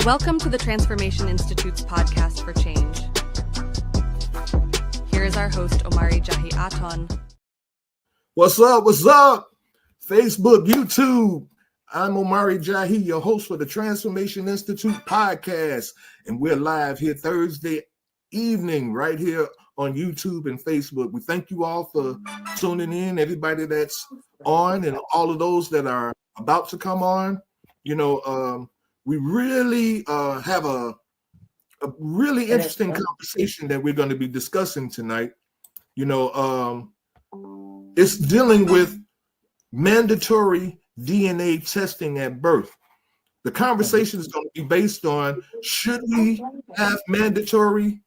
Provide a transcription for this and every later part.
Welcome to the Transformation Institute's podcast for change. Here is our host, Omari JAHI Aton. What's up? What's up? Facebook, YouTube. I'm Omari JAHI, your host for the Transformation Institute podcast. And we're live here Thursday evening right here on YouTube and Facebook. We thank you all for tuning in, everybody that's on and all of those that are about to come on. We really have a really interesting conversation that we're going to be discussing tonight. It's dealing with mandatory DNA testing at birth. The conversation is going to be based on, should we have mandatory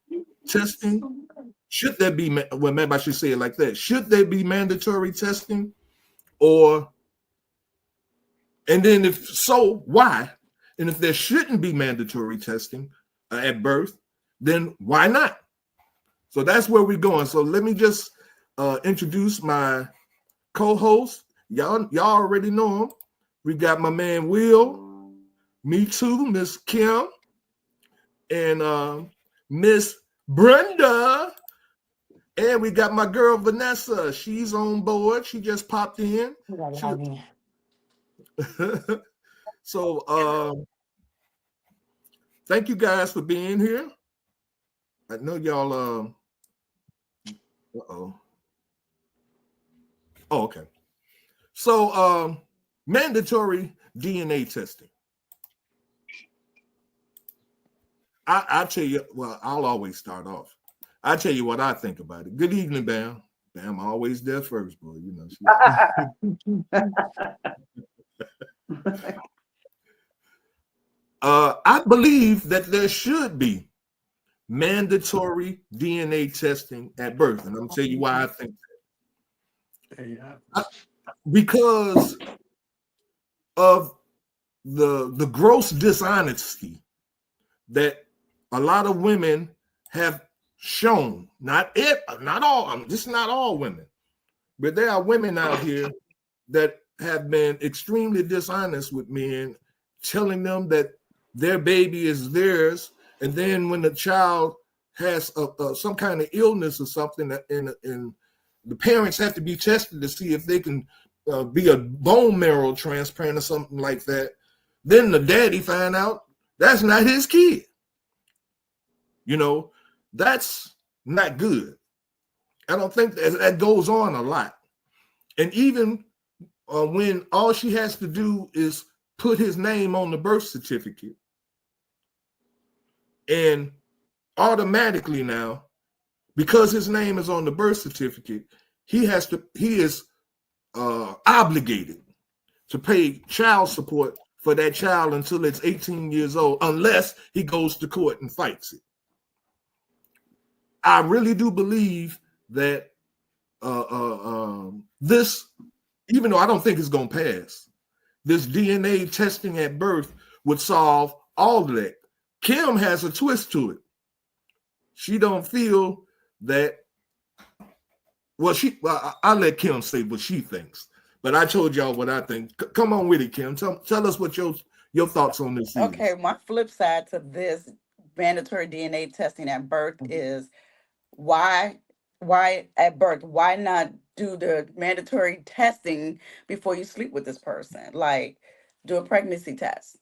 testing? Should there be, well, maybe I should say it like that. Should there be mandatory testing? And then if so, why? And if there shouldn't be mandatory testing at birth, then why not? So that's where we're going. So let me just introduce my co-host. Y'all already know him. We got my man Will, me too, Miss Kim, and Miss Brenda. And we got my girl Vanessa. She's on board. She just popped in. So thank you guys for being here. I know y'all okay. So mandatory DNA testing. I tell you, well, I'll always start off. I tell you what I think about it. Good evening, Bam. Bam, always there first, boy. You know. I believe that there should be mandatory DNA testing at birth, and I'm gonna tell you why I think that. Because of the gross dishonesty that a lot of women have shown. Not all. This is not all women, but there are women out here that have been extremely dishonest with men, telling them that their baby is theirs, and then when the child has some kind of illness or something, and the parents have to be tested to see if they can be a bone marrow transplant or something like that, then the daddy find out that's not his kid. That's not good. I don't think that goes on a lot. And even when all she has to do is put his name on the birth certificate, and automatically now, because his name is on the birth certificate, he is obligated to pay child support for that child until it's 18 years old, unless he goes to court and fights it. I really do believe that this, even though I don't think it's going to pass, this DNA testing at birth would solve all of that. Kim has a twist to it. She don't feel that, I'll let Kim say what she thinks, but I told y'all what I think. Come on with it, Kim. Tell us what your thoughts on this is. Okay, my flip side to this mandatory DNA testing at birth is why at birth? Why not do the mandatory testing before you sleep with this person? Like, do a pregnancy test.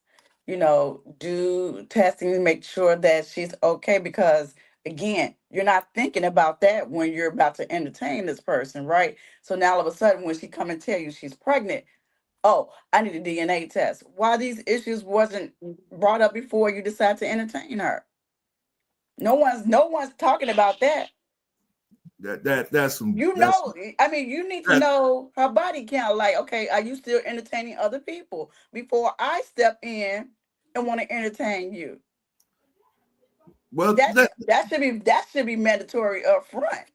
Do testing, make sure that she's okay, because again, you're not thinking about that when you're about to entertain this person, right? So now all of a sudden, when she come and tell you she's pregnant, oh, I need a DNA test. Why these issues wasn't brought up before you decide to entertain her? No one's talking about that. That's some. You need to know her body count. Like, okay, are you still entertaining other people before I step in and want to entertain you? Well, that should be mandatory up front.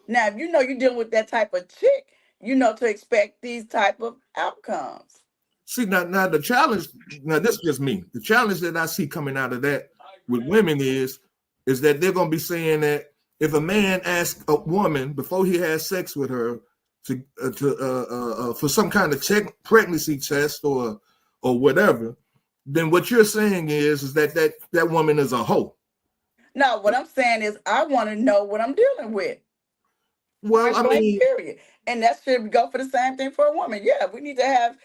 Now, if you're dealing with that type of chick, to expect these type of outcomes. See, now the challenge. Now this is just me. The challenge that I see coming out of that with women is that they're going to be saying that if a man asks a woman before he has sex with her for some kind of pregnancy test or whatever, then what you're saying is that woman is a hoe. No, what I'm saying is I want to know what I'm dealing with. Well, Point I blank, mean, period. And that should go for the same thing for a woman. Yeah, we need to have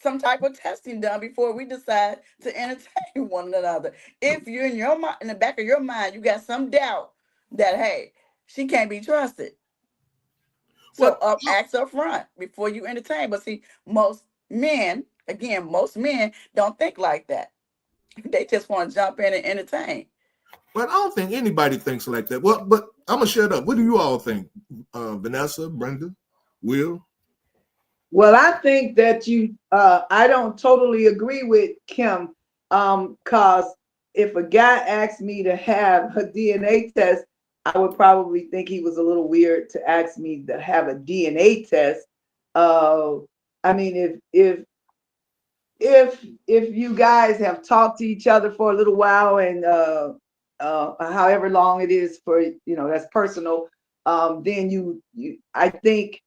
some type of testing done before we decide to entertain one another. If you're in your mind, in the back of your mind, you got some doubt that hey, she can't be trusted. So what ask up front before you entertain. But see, most men, again, most men don't think like that. They just want to jump in and entertain. But I don't think anybody thinks like that. Well, but I'm gonna shut up. What do you all think? Vanessa, Brenda, Will? Well, I think that I don't totally agree with Kim, cause if a guy asked me to have a DNA test, I would probably think he was a little weird to ask me to have a DNA test. Uh, I mean, if you guys have talked to each other for a little while and however long it is for that's personal, then I think,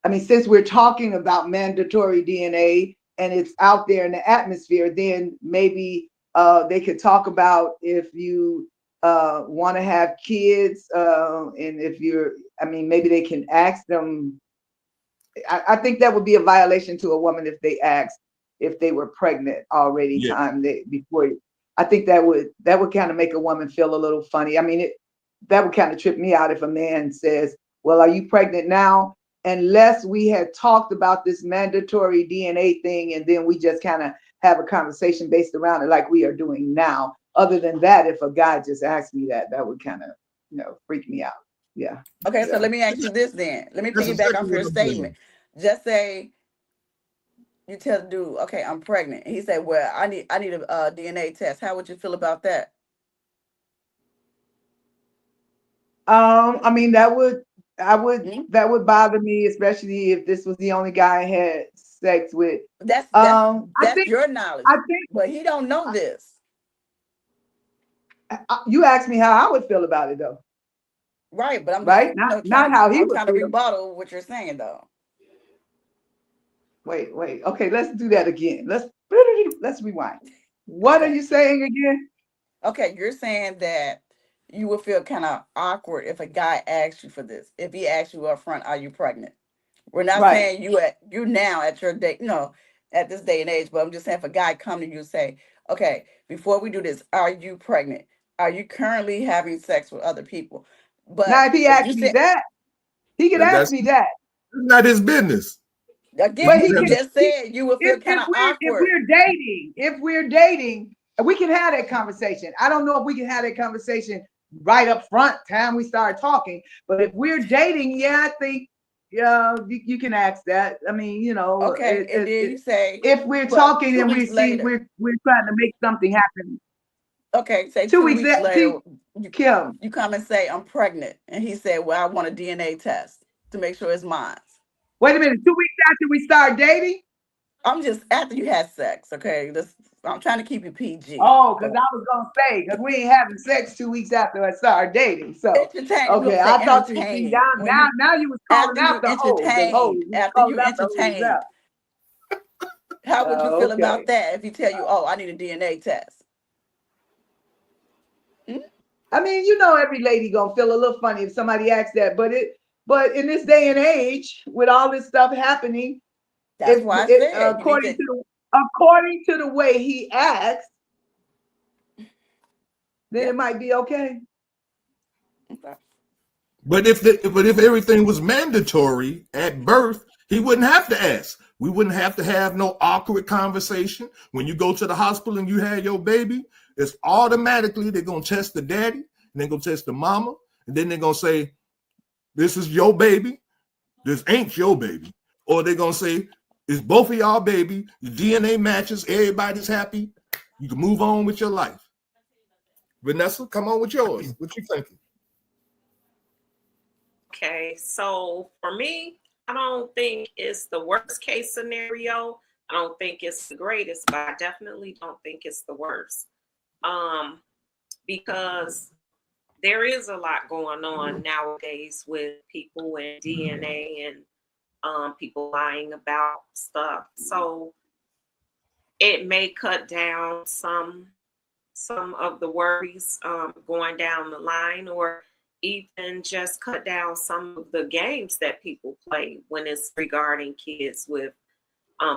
I mean, since we're talking about mandatory DNA and it's out there in the atmosphere, then maybe they could talk about if you want to have kids, and if I mean, maybe they can ask them. I think that would be a violation to a woman if they asked if they were pregnant already Yeah. before. I think that would kind of make a woman feel a little funny. I mean, that would kind of trip me out if a man says, "Well, are you pregnant now?" Unless we had talked about this mandatory DNA thing, and then we just kind of have a conversation based around it like we are doing now. Other than that, if a guy just asked me that, that would kind of, freak me out. Yeah. Okay, so Yeah. let me ask you this then. Let me That's piggyback exactly off what your I'm statement. saying. Just say you tell the dude, okay, I'm pregnant. And he said, well, I need a DNA test. How would you feel about that? I mean, Hmm? that would bother me, especially if this was the only guy I had sex with. That's I that's think, your knowledge, I think but he don't know this, you asked me how I would feel about it, though, right? But I'm just right? Not how he I'm would trying to feel. rebuttal what you're saying though. Wait. Okay, let's do that again. Let's rewind. What are Okay, you saying again? okay, you're saying that you would feel kind of awkward if a guy asked you for this. If he asked you up front, are you pregnant? We're not Right. saying you now at your day, at this day and age, but I'm just saying if a guy come to you and say, okay, before we do this, are you pregnant? Are you currently having sex with other people? Now, But if he if you asked me said that, he could ask That's me that. not his business. But again, he you can, just said you would feel kind of if awkward. we're dating, we can have that conversation. I don't know if we can have that conversation right up front, time we start talking. But if we're dating, yeah, I think you can ask that. I mean, Okay, and then you say, if we're but talking two and we weeks see later, we're trying to make something happen. okay, say Two 2 weeks weeks that later, you Kim. you come and say I'm pregnant, and he said, well, I want a DNA test to make sure it's mine. Wait a minute. 2 weeks after we start dating. I'm just after you had sex, okay? I'm trying to keep you PG. Oh, because So I was gonna say, because we ain't having sex 2 weeks after I started dating. So entertain. okay, Look, say I thought you see entertain. now When you now you was calling after out you the hoes. The hoes. entertained, You was after calling you out the hoes entertained, out. how would you feel about Okay. that if he tell you, "Oh, I need a DNA test"? Hmm? I mean, every lady gonna feel a little funny if somebody asks that, but in this day and age, with all this stuff happening, That's if why I it, said you need to. according to the way he acts, then Yeah. it might be okay. Okay. But if everything was mandatory at birth, he wouldn't have to ask. We wouldn't have to have no awkward conversation. When you go to the hospital and you have your baby, it's automatically they're gonna test the daddy, and they're gonna test the mama, and then they're gonna say, this is your baby, this ain't your baby. Or they're gonna say, it's both of y'all baby, the DNA matches, everybody's happy. You can move on with your life. Vanessa, come on with yours. What you thinking? Okay, so for me, I don't think it's the worst case scenario. I don't think it's the greatest, but I definitely don't think it's the worst. Um, because there is a lot going on nowadays with people and DNA and people lying about stuff. So it may cut down some of the worries going down the line, or even just cut down some of the games that people play when it's regarding kids with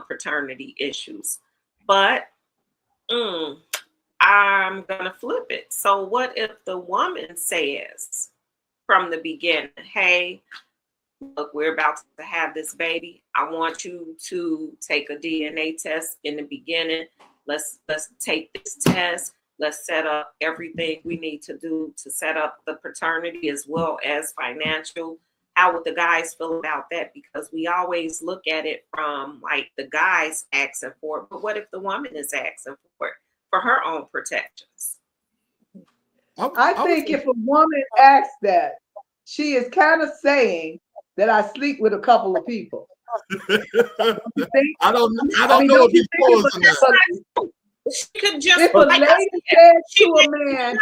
paternity issues. But I'm gonna flip it. So what if the woman says from the beginning, hey, look, we're about to have this baby. I want you to take a DNA test in the beginning. Let's take this test. Let's set up everything we need to do to set up the paternity as well as financial. How would the guys feel about that? Because we always look at it from like the guys asking for it, but what if the woman is asking for it for her own protections? I think if a woman asks that, she is kind of saying that I sleep with a couple of people. I don't know if he's closing that. She could just, if a like lady said, says to a man,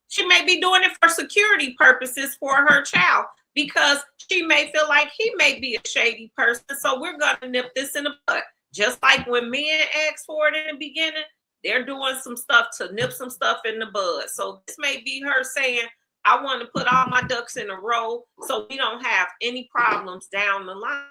she may be doing it for security purposes for her child, because she may feel like he may be a shady person. So we're gonna nip this in the bud. Just like when men ask for it in the beginning, they're doing some stuff to nip some stuff in the bud. So this may be her saying, I want to put all my ducks in a row so we don't have any problems down the line.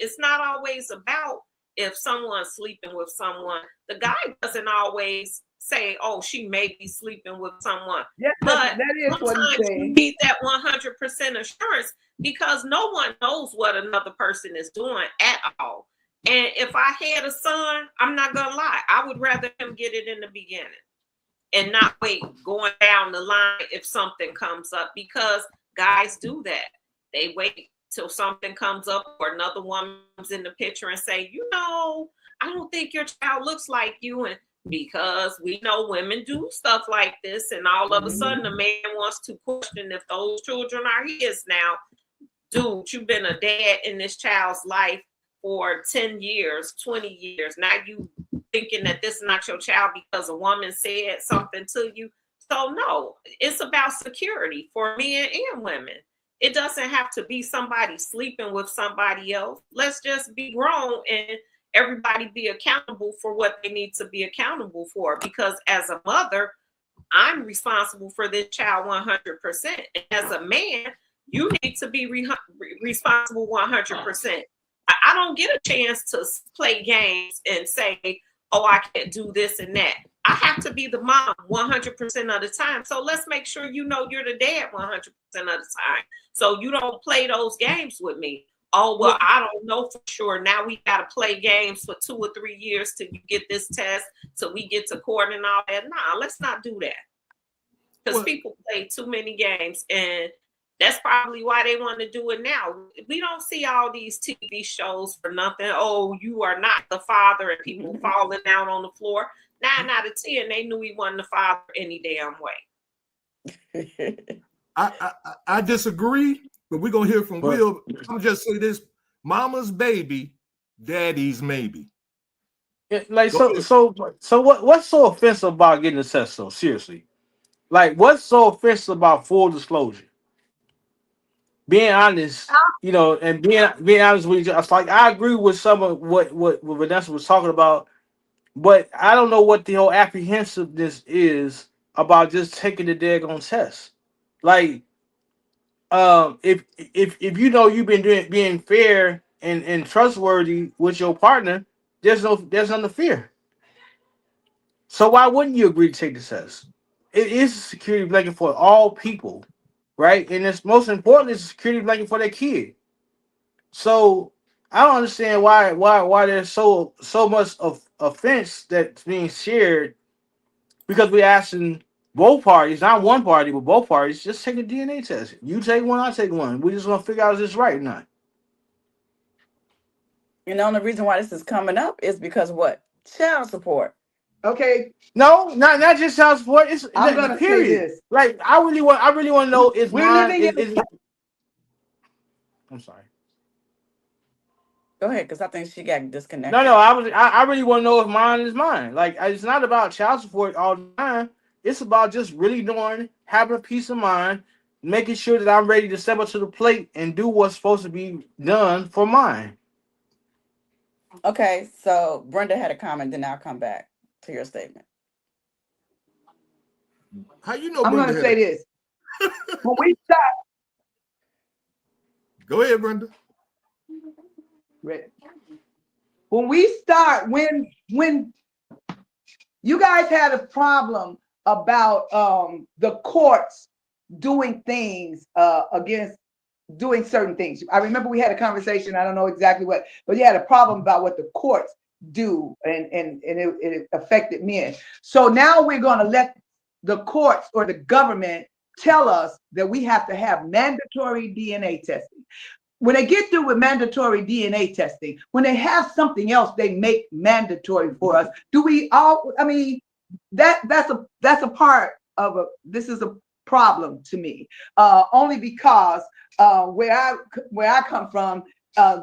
It's not always about if someone's sleeping with someone. The guy doesn't always say, oh, she may be sleeping with someone. yes, But that is what he's sometimes saying. you need that 100% assurance, because no one knows what another person is doing at all. And if I had a son, I'm not going to lie, I would rather him get it in the beginning and not wait going down the line if something comes up, because guys do that. They wait till something comes up or another woman's in the picture and say, you know, I don't think your child looks like you. And because we know women do stuff like this, and all of a sudden a man wants to question if those children are his. Now, dude, you've been a dad in this child's life for 10 years, 20 years. Now you thinking that this is not your child because a woman said something to you. So no, it's about security for men and women. It doesn't have to be somebody sleeping with somebody else. Let's just be grown and everybody be accountable for what they need to be accountable for. Because as a mother, I'm responsible for this child 100%. And as a man, you need to be responsible 100%. I don't get a chance to play games and say, oh, I can't do this and that. I have to be the mom 100% of the time. So let's make sure you know you're the dad 100% of the time. So you don't play those games with me. Oh, well, I don't know for sure. Now we got to play games for 2 or 3 years till you get this test, till we get to court and all that. Nah, let's not do that. Because people play too many games, and that's probably why they want to do it now. We don't see all these TV shows for nothing. Oh, you are not the father, and people falling down on the floor. 9 out of 10, they knew he wasn't the father any damn way. I disagree, but we're gonna hear from Will. I'm just say this: mama's baby, daddy's maybe. Yeah, like so what's so offensive about getting a test? So seriously, like what's so offensive about full disclosure? Being honest, you know, and being honest with you, it's like I agree with some of what Vanessa was talking about, but I don't know what the whole apprehensiveness is about just taking the daggone test. Like, if you know you've been being fair and trustworthy with your partner, there's nothing to fear. So why wouldn't you agree to take the test? It is a security blanket for all people, right? And it's most important, it's a security blanket for their kid. So I don't understand why there's so much of offense that's being shared, because we're asking both parties, not one party, but both parties, just take a DNA test. You take one, I take one. We just want to figure out if it's right or not. And the only reason why this is coming up is because what? Child support. Okay. No, not just child support. It's I'm gonna say this. Like I really want to know is We're mine. living in I'm sorry. Go ahead, because I think she got disconnected. No, I really want to know if mine is mine. Like it's not about child support all the time. It's about just really knowing, having a peace of mind, making sure that I'm ready to step up to the plate and do what's supposed to be done for mine. Okay, so Brenda had a comment, then I'll come back to your statement. How you know I'm Brenda going to had say this. When we start, Go ahead, Brenda. when you guys had a problem about the courts doing things against doing certain things. I remember we had a conversation, I don't know exactly what, but you had a problem about what the courts do, and it affected men. So now we're going to let the courts or the government tell us that we have to have mandatory DNA testing. When they get through with mandatory DNA testing, when they have something else they make mandatory for us, do we all, I mean, that's a part of this is a problem to me, only because where I come from,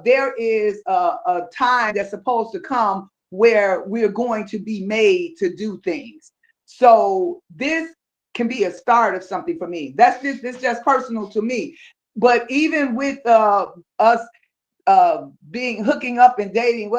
there is a time that's supposed to come where we're going to be made to do things. So this can be a start of something for me. That's just personal to me. But even with us being hooking up and dating,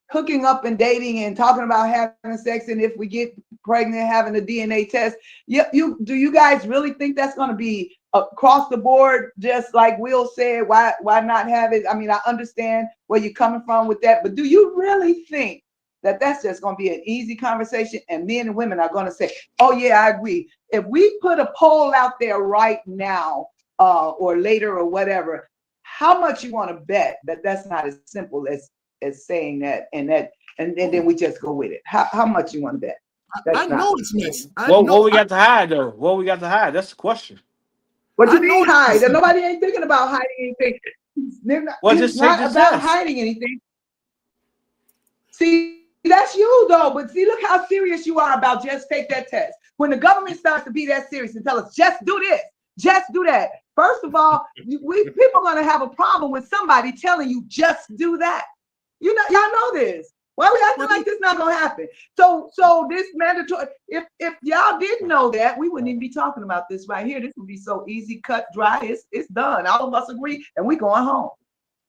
hooking up and dating and talking about having sex, and if we get pregnant, having a DNA test, do you guys really think that's going to be across the board, just like Will said? Why not have it? I mean, I understand where you're coming from with that, but do you really think that that's just going to be an easy conversation and men and women are going to say, oh yeah, I agree? If we put a poll out there right now, or later or whatever, how much you want to bet that that's not as simple as saying that, and then we just go with it? How much you want to bet? I know it's messy. What we got to hide though? What we got to hide? That's the question. What you I know mean it's hide? messy. Nobody ain't thinking about hiding anything. Well, It's just take not the about test. hiding anything. See, that's you though. But see, look how serious you are about just take that test. When the government starts to be that serious and tell us just do this, just do that. First of all, people are going to have a problem with somebody telling you just do that. Y'all know this. Why we acting like this not gonna happen? So this mandatory. If y'all didn't know that, we wouldn't even be talking about this right here. This would be so easy, cut, dry. It's done. All of us agree, and we going home.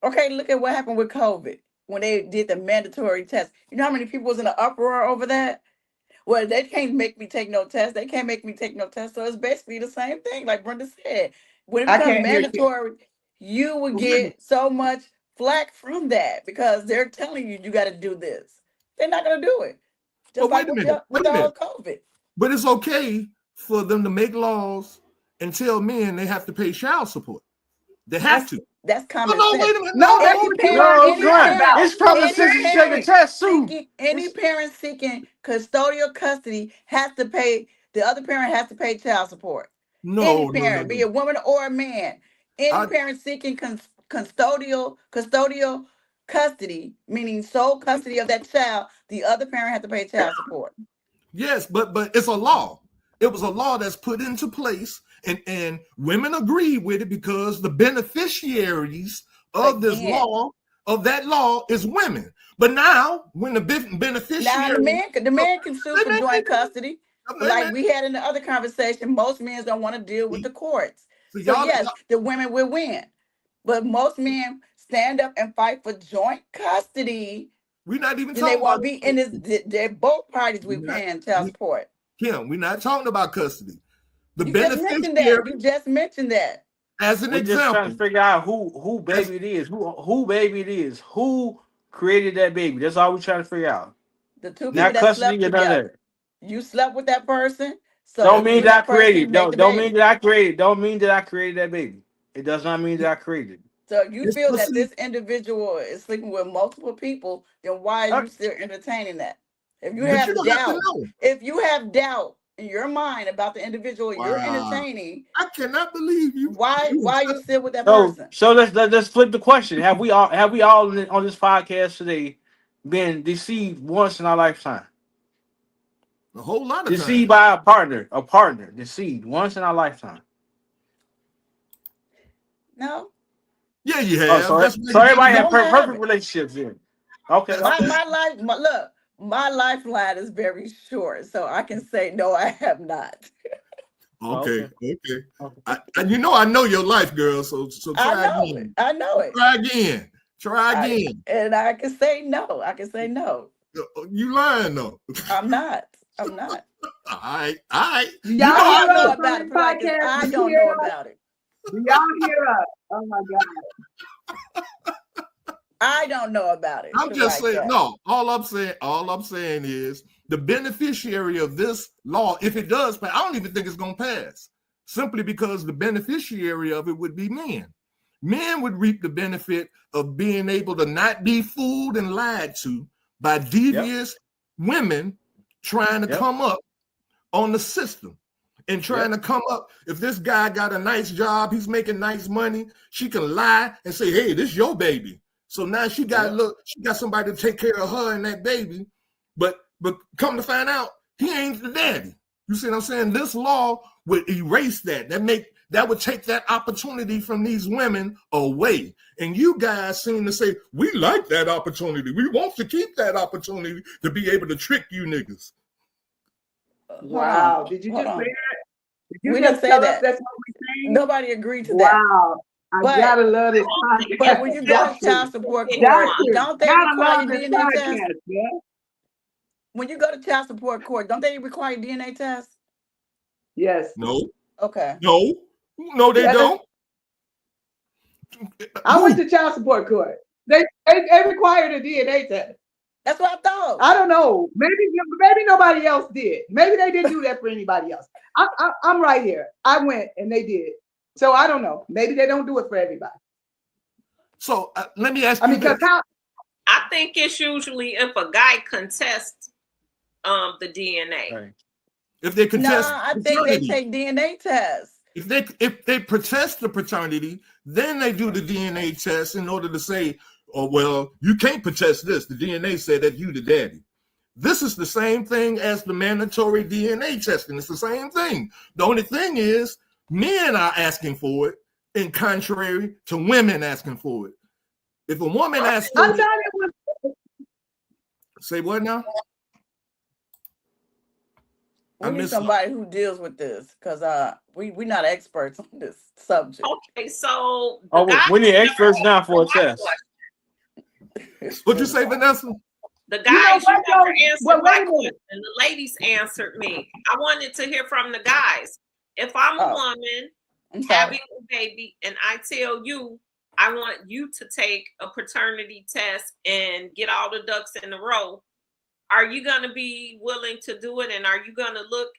Okay, look at what happened with COVID when they did the mandatory test. You know how many people was in an uproar over that? Well, they can't make me take no test. They can't make me take no test. So it's basically the same thing, like Brenda said. When it I becomes can't hear you. mandatory, you would get so much flack from that because they're telling you you got to do this. They're not going to do it. Just But like wait a minute. with Wait a all minute. COVID. But it's okay for them to make laws and tell men they have to pay child support. They have to. That's common No, sense. wait a minute. No, that's Any what you parent, No, ain't any talking Grant. about. parent, It's common any sense you take a parent test too. seeking, any parent seeking custodial custody has to pay. The other parent has to pay child support. Any No. parent, be a woman or a man, any I, parent seeking custodial custody, meaning sole custody of that child, the other parent has to pay child support. yes, but it's a law. It was a law that's put into place, and women agree with it because the beneficiaries of this Again, law, of that law, is women. But now, when the now beneficiary, the man can sue for joint custody. But wait a like minute. we had in the other conversation, most men don't want to deal with the courts. So So y'all, yes, the women will win. But most men stand up and fight for joint custody. we're not even Then they talking about won't be in this. They're both parties we we're not, paying child we, support. Kim, we're not talking about custody. The You just mentioned that. beneficiary, You just mentioned that. as an We're just trying to example, figure out who baby it is, who baby it is, who created that baby. That's all we're trying to figure out. The two people Not that custody slept or none of together. that. You slept with that person, so Don't you mean and that I that person created. made the Don't mean baby. that I created. Don't mean that I created that baby. It does not mean that I created it. So you it's feel that pussy. this individual is sleeping with multiple people, then why are you still entertaining that? If you But you have don't have to doubt, know. if you have doubt in your mind about the individual you're Wow. entertaining, I cannot believe you. why are you still with that So person? let's flip the question. Have we all on this podcast today been deceived once in our lifetime? A whole lot of Deceived times. by a partner, deceived once in our lifetime. No. Yeah, you Oh, have. so That's why so you got to everybody had No, I perfect haven't. relationships then. Okay, My okay. my life, look, my lifeline is very short, so I can say no, I have not. Oh, Okay, okay. okay. Okay. And you know I know your life, girl. So I try know it. again. I know it. Try again. Try again. And I can say no. I can say no. You lying though. I'm not. I'm not. All right. You Y'all know I I don't know know. about it. Podcast, I you don't hear know us? about it. Do y'all hear us? Oh my God. I don't know about it. I'm just like saying, that. no, all I'm saying is the beneficiary of this law, if it does pass, I don't even think it's gonna pass. Simply because the beneficiary of it would be men. Men would reap the benefit of being able to not be fooled and lied to by devious women trying to come up on the system and trying to come up. If this guy got a nice job, he's making nice money, she can lie and say, hey, this is your baby. So now she got she got somebody to take care of her and that baby, but come to find out, he ain't the daddy. You see what I'm saying? This law would erase that. That would take that opportunity from these women away. And you guys seem to say, we like that opportunity. We want to keep that opportunity to be able to trick you niggas. Wow. Did you just say that? Did you We just didn't say tell us that. that's what we're saying? Nobody agreed to that. Wow. I But- gotta love this podcast. But when you go to child support court, Doctor, don't they gotta require love this DNA test? podcast, yeah? When you go to child support court, don't they require DNA tests? Yes. No, Okay. no, they Yeah, don't. I went to child support court. They required a DNA test. That's what I thought. I don't know. Maybe nobody else did. Maybe they didn't do that for anybody else. I'm right here. I went and they did. So I don't know. Maybe they don't do it for everybody. So let me ask you because this. I think it's usually if a guy contests the DNA. Right. If they contest, I think they take DNA tests. If they protest the paternity, then they do the DNA test in order to say, oh, well, you can't protest this. The DNA said that you the daddy. This is the same thing as the mandatory DNA testing. It's the same thing. The only thing is men are asking for it in contrary to women asking for it. If a woman asks for it, say what now? We need somebody who deals with this because we're not experts on this subject. Okay, so we need experts now for a test. What'd you say, Vanessa? The guys never answered my question. The ladies answered me. I wanted to hear from the guys. If I'm a woman having a baby and I tell you I want you to take a paternity test and get all the ducks in a row, are you going to be willing to do it? And are you going to look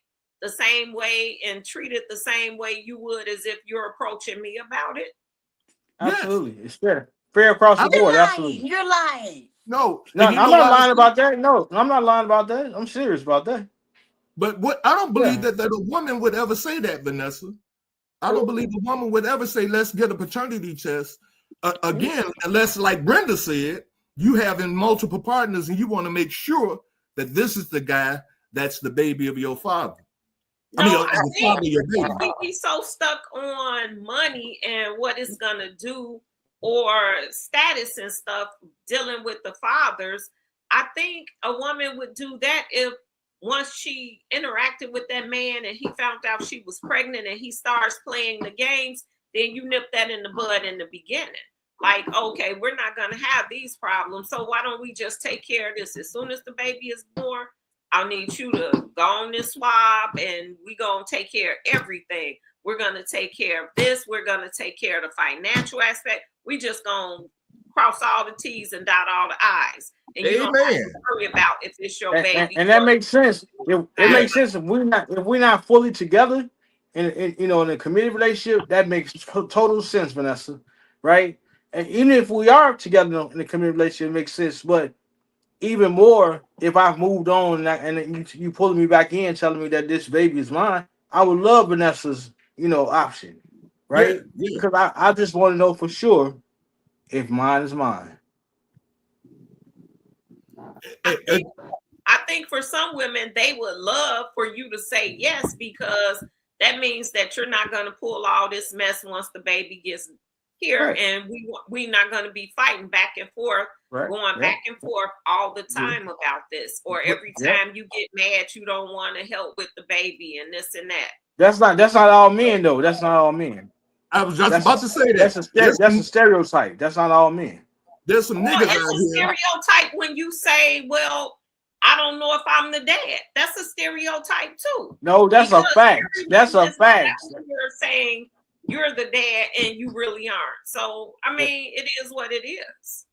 the same way and treat it the same way you would as if you're approaching me about it? Absolutely. Yes. It's fair. Fair across the board. Absolutely. You're lying. No, I'm not lying about that. No, I'm not lying about that. I'm serious about that. But what I don't believe that a woman would ever say that, Vanessa. I don't believe a woman would ever say, let's get a paternity test. Again, unless, like Brenda said, you having multiple partners and you want to make sure that this is the guy that's the baby of your father. No, the father of your baby. We be so stuck on money and what it's gonna do or status and stuff dealing with the fathers. I think a woman would do that if once she interacted with that man and he found out she was pregnant and he starts playing the games, then you nip that in the bud in the beginning. Like, okay, we're not going to have these problems. So why don't we just take care of this? As soon as the baby is born, I'll need you to go on this swab and we're going to take care of everything. We're going to take care of this. We're going to take care of the financial aspect. We just going to cross all the T's and dot all the I's. And you don't have to worry about if it's your baby. And that makes sense. It makes sense if we're not fully together in a committed relationship. That makes total sense, Vanessa. Right? And even if we are together in a committed relationship, it makes sense. But even more, if I've moved on and you pulling me back in, telling me that this baby is mine, I would love Vanessa's option, right? Yeah. Because I just want to know for sure if mine is mine. I think for some women, they would love for you to say yes, because that means that you're not going to pull all this mess once the baby gets here, right. And we're not going to be fighting back and forth, right. Going back and forth all the time about this, or every time you get mad, you don't want to help with the baby and this and that. That's not all men though. That's not all men. I was just about to say that. That's a stereotype. That's not all men. There's some Well, niggas it's out a here. stereotype when you say, well, I don't know if I'm the dad. That's a stereotype too. No, that's a Because fact. every That's man a is not fact. out here saying you're the dad and you really aren't. So, I mean, it is what it is.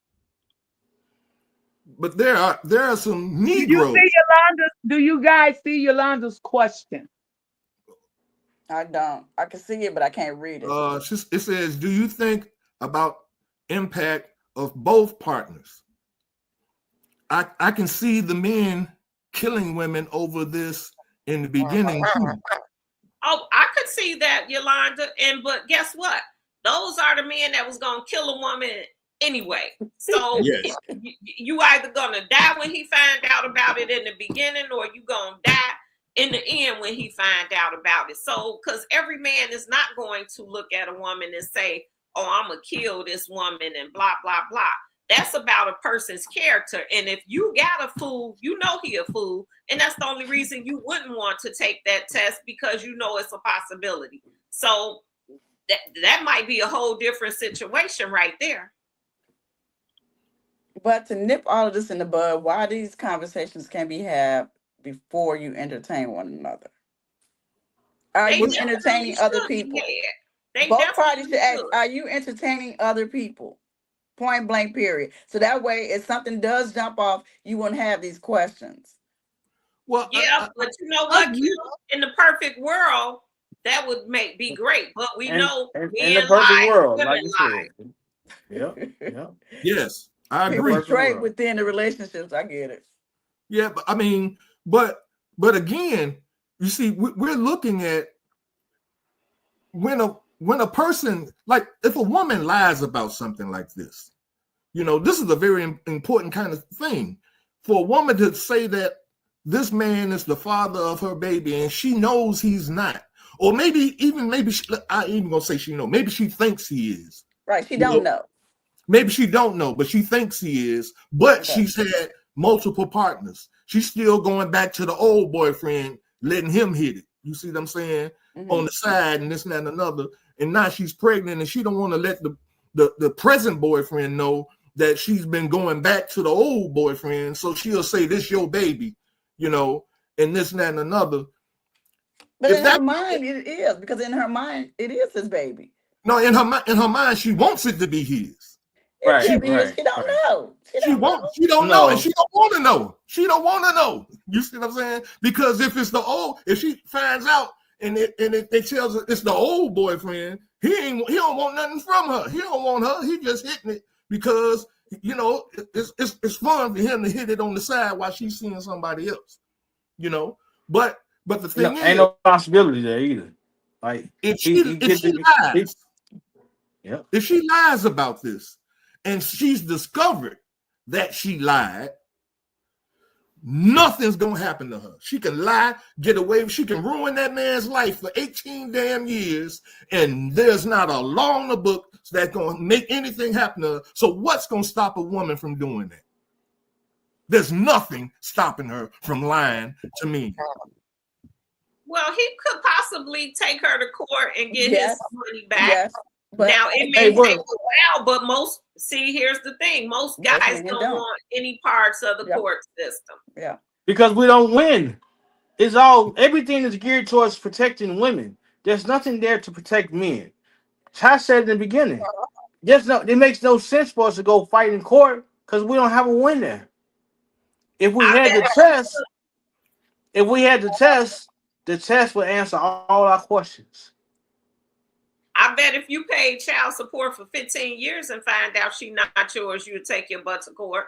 But there are some Do you Negroes. see Yolanda's? Do you guys see Yolanda's question? I don't. I can see it, but I can't read it. It says, do you think about impact of both partners? I can see the men killing women over this in the beginning too. Oh, I could see that, Yolanda. But guess what? Those are the men that was gonna kill a woman anyway. So Yes. you either gonna die when he find out about it in the beginning, or you gonna die in the end when he find out about it. So, because every man is not going to look at a woman and say, "Oh, I'm gonna kill this woman," and blah blah blah. That's about a person's character. And if you got a fool, you know he a fool. And that's the only reason you wouldn't want to take that test, because you know it's a possibility. So that might be a whole different situation right there. But to nip all of this in the bud, why these conversations can be had before you entertain one another? Are They you definitely entertaining other should be people? had. They Both definitely parties should ask, should. are you entertaining other people? Point blank, period. So that way, if something does jump off, you won't have these questions. Well, Yeah, but you know what, Q? In the perfect world, that would be great. But we know in the men perfect lie, world, women like you lie. said. Yep. yes, I If agree. we straight within the relationships, I get it. Yeah, but I mean, but again, you see, we're looking at when a person, like if a woman lies about something like this, this is a very important kind of thing for a woman to say that this man is the father of her baby and she knows he's not, or maybe I even gonna say maybe she thinks he is. Right? She don't know. Maybe she don't know, but she thinks he is. But she's had multiple partners. She's still going back to the old boyfriend, letting him hit it. You see what I'm saying? Mm-hmm. On the side and this and that and another. And now she's pregnant and she don't want to let the present boyfriend know that she's been going back to the old boyfriend. So she'll say, this your baby, and this and that and another. But in her mind, it is, because in her mind, it is his baby. No, in her mind, she wants it to be his. Right. She don't know. She don't know, and she don't want to know. She don't want to know. You see what I'm saying? Because if it's if she finds out and it tells her it's the old boyfriend, he don't want nothing from her. He don't want her. He just hitting it because it's fun for him to hit it on the side while she's seeing somebody else. But the thing is, ain't no possibility there either. Like if she lies, if she lies about this, and she's discovered that she lied, nothing's gonna happen to her. She can lie, get away, she can ruin that man's life for 18 damn years, and there's not a law in the book that's gonna make anything happen to her. So what's gonna stop a woman from doing that? There's nothing stopping her from lying to me. Well, he could possibly take her to court and get his money back. Yes. But now it may take a while, but here's the thing: most guys don't want any parts of the court system. Yeah, because we don't win. Everything is geared towards protecting women. There's nothing there to protect men. I said in the beginning, it makes no sense for us to go fight in court because we don't have a win there. If we had the test would answer all our questions. I bet if you paid child support for 15 years and find out she's not yours, you would take your butt to court.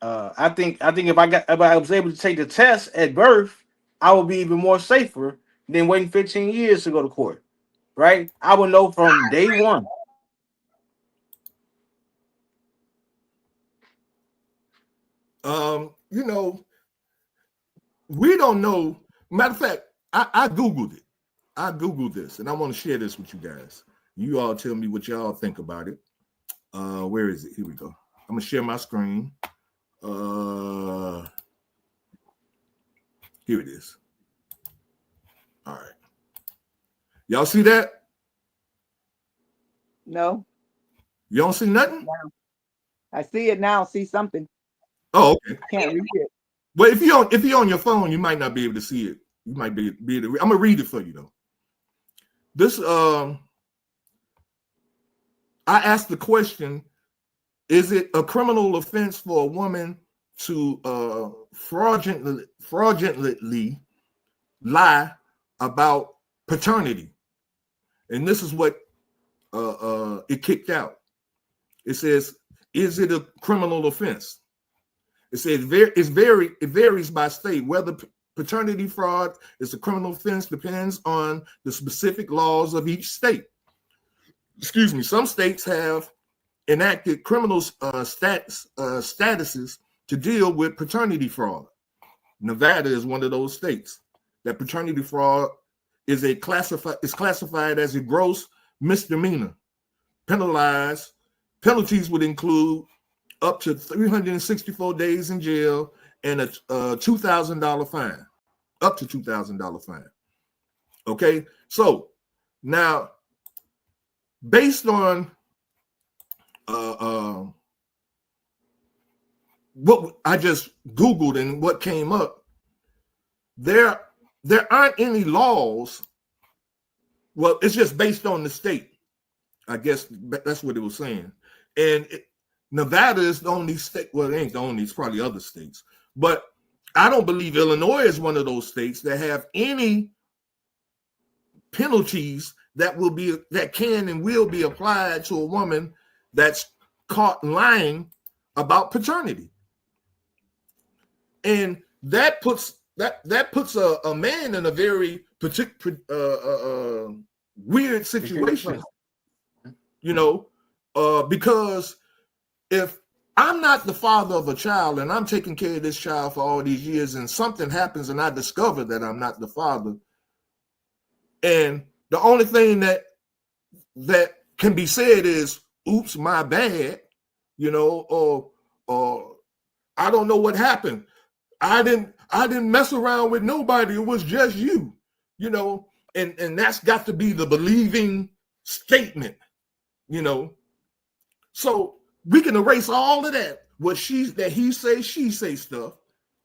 I think if I was able to take the test at birth, I would be even more safer than waiting 15 years to go to court. Right? I would know from day one. We don't know. Matter of fact, I Googled it. I Googled this, and I want to share this with you guys. You all tell me what y'all think about it. Where is it? Here we go. I'm going to share my screen. Here it is. All right. Y'all see that? No. You don't see nothing? I see it now. See something. Oh, okay. Can't read it. Well, if you're on your phone, you might not be able to see it. You might be able to. I'm gonna read it for you though. This I asked the question: is it a criminal offense for a woman to fraudulently lie about paternity? And this is what it kicked out. It says, is it a criminal offense? It says it varies by state. Whether paternity fraud is a criminal offense depends on the specific laws of each state. Excuse me. Some states have enacted criminal statuses to deal with paternity fraud. Nevada is one of those states that paternity fraud is classified as a gross misdemeanor. Penalties would include up to 364 days in jail and a $2,000 fine, up to $2,000 fine. Okay, so now based on what I just Googled and what came up, there aren't any laws. Well, it's just based on the state. I guess that's what it was saying. And Nevada is the only state. Well, it ain't the only. It's probably other states. But I don't believe Illinois is one of those states that have any penalties that can and will be applied to a woman that's caught lying about paternity. And that puts a man in a very weird situation, because if I'm not the father of a child and I'm taking care of this child for all these years and something happens and I discover that I'm not the father, and the only thing that can be said is, oops, my bad, or I don't know what happened. I didn't mess around with nobody. It was just you, and that's got to be the believing statement, So we can erase all of that. He say, she say stuff.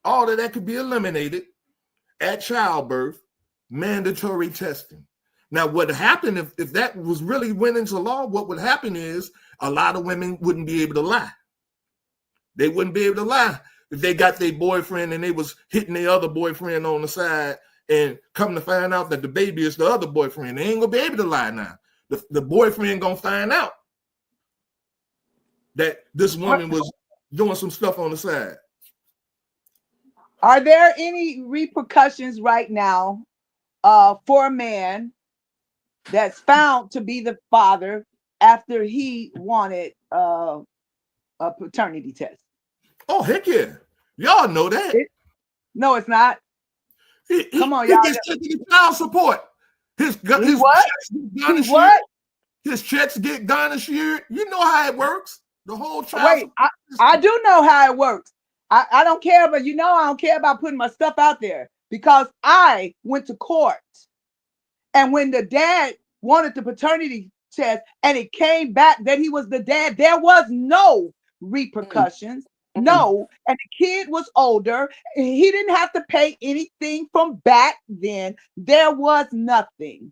All of that could be eliminated at childbirth, mandatory testing. Now, what happened if that was really went into law, what would happen is a lot of women wouldn't be able to lie. They wouldn't be able to lie if they got their boyfriend and they was hitting their other boyfriend on the side and come to find out that the baby is the other boyfriend. They ain't gonna be able to lie now. The boyfriend gonna find out that this woman was doing some stuff on the side. Are there any repercussions right now for a man that's found to be the father after he wanted a paternity test? Oh, heck yeah. Y'all know that. No, it's not. Come on, he y'all. Gets taken child support. His checks get garnished here. You know how it works. The whole child support. I do know how it works. I don't care, but I don't care about putting my stuff out there because I went to court. And when the dad wanted the paternity test and it came back that he was the dad, there was no repercussions. No. And the kid was older. He didn't have to pay anything from back then. There was nothing.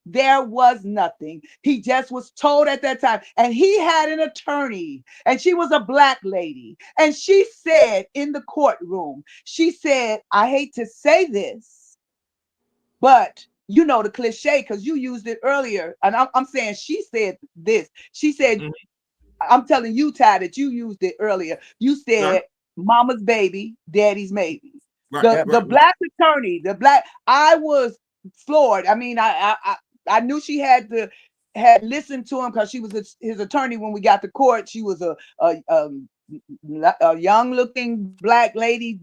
There was nothing. He just was told at that time. And he had an attorney, and she was a Black lady. And she said in the courtroom, she said, I hate to say this, but the cliche, because you used it earlier. And I'm saying she said this. She said, I'm telling you, Ty, that you used it earlier. You said, mama's baby, daddy's maybe. Right, the Black attorney, I was floored. I mean, I knew she had listened to him because she was his attorney when we got to court. She was a young looking Black lady,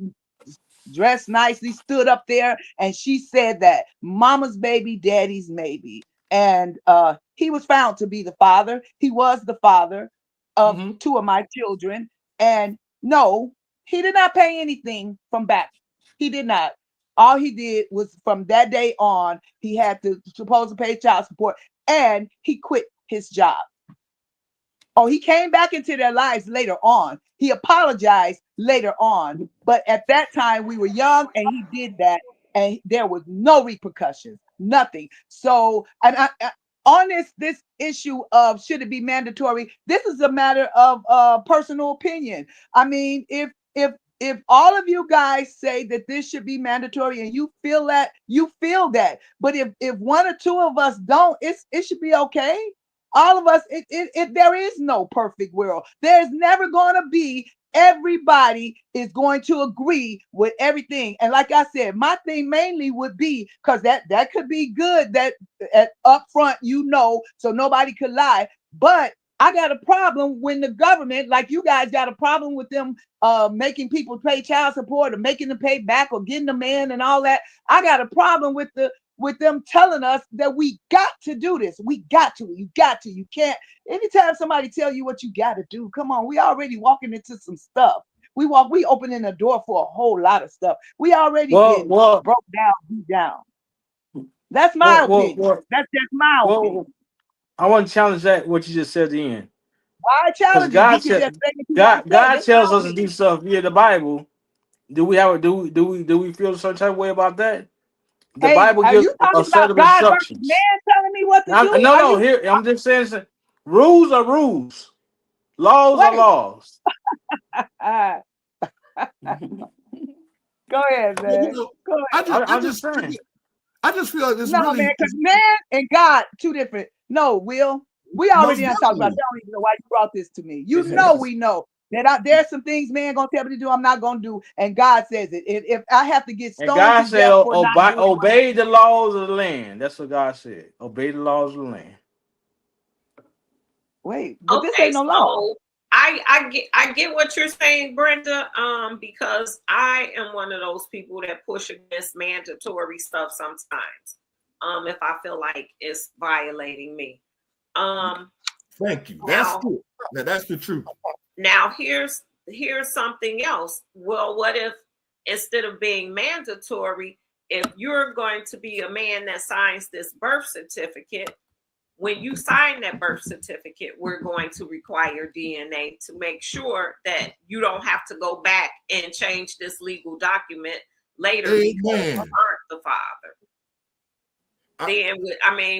dressed nicely, stood up there, and she said that mama's baby, daddy's maybe. And he was found to be the father. He was the father of two of my children. And no, he did not pay anything from back. He did not. All he did was from that day on, he had to supposed to pay child support, and he quit his job. Oh, he came back into their lives later on. He apologized later on. But at that time, we were young and he did that. And there was no repercussions, nothing. So, on this issue of should it be mandatory, this is a matter of personal opinion. I mean, if all of you guys say that this should be mandatory and you feel that, you feel that. But if one or two of us don't, it should be okay. All of us, if there is no perfect world, there's never going to be. Everybody is going to agree with everything. And like I said, my thing mainly would be, because that could be good, that at up front, so nobody could lie. But I got a problem when the government, like you guys got a problem with them making people pay child support or making them pay back or getting them in and all that. I got a problem with them telling us that we got to do this. You can't. Anytime somebody tell you what you got to do, come on, we already walking into some stuff. We opening the door for a whole lot of stuff. We already been broke down, beat down. That's my opinion. That's just my opinion. I want to challenge that what you just said at the end. Why challenge it? God tells us to do stuff via the Bible. Do we feel a certain type of way about that? The Bible gives a set of instructions. Man telling me what to do. No. Here I'm just saying, rules are rules, laws are laws. Go ahead, man. Go ahead. I'm just saying. I just feel like this. No, man, because man and God, two different. No, Will. We already talked about. I don't even know why you brought this to me. We know that there's some things man gonna tell me to do, I'm not gonna do, and God says it. If I have to get stoned, God said, obey the laws of the land. That's what God said. Obey the laws of the land. Wait, but this ain't no law. I get what you're saying, Brenda. Because I am one of those people that push against mandatory stuff sometimes. If I feel like it's violating me. Thank you. That's good. Now that's the truth. Now here's something else. Well, what if instead of being mandatory, if you're going to be a man that signs this birth certificate, when you sign that birth certificate, we're going to require DNA to make sure that you don't have to go back and change this legal document later because you aren't the father. Then,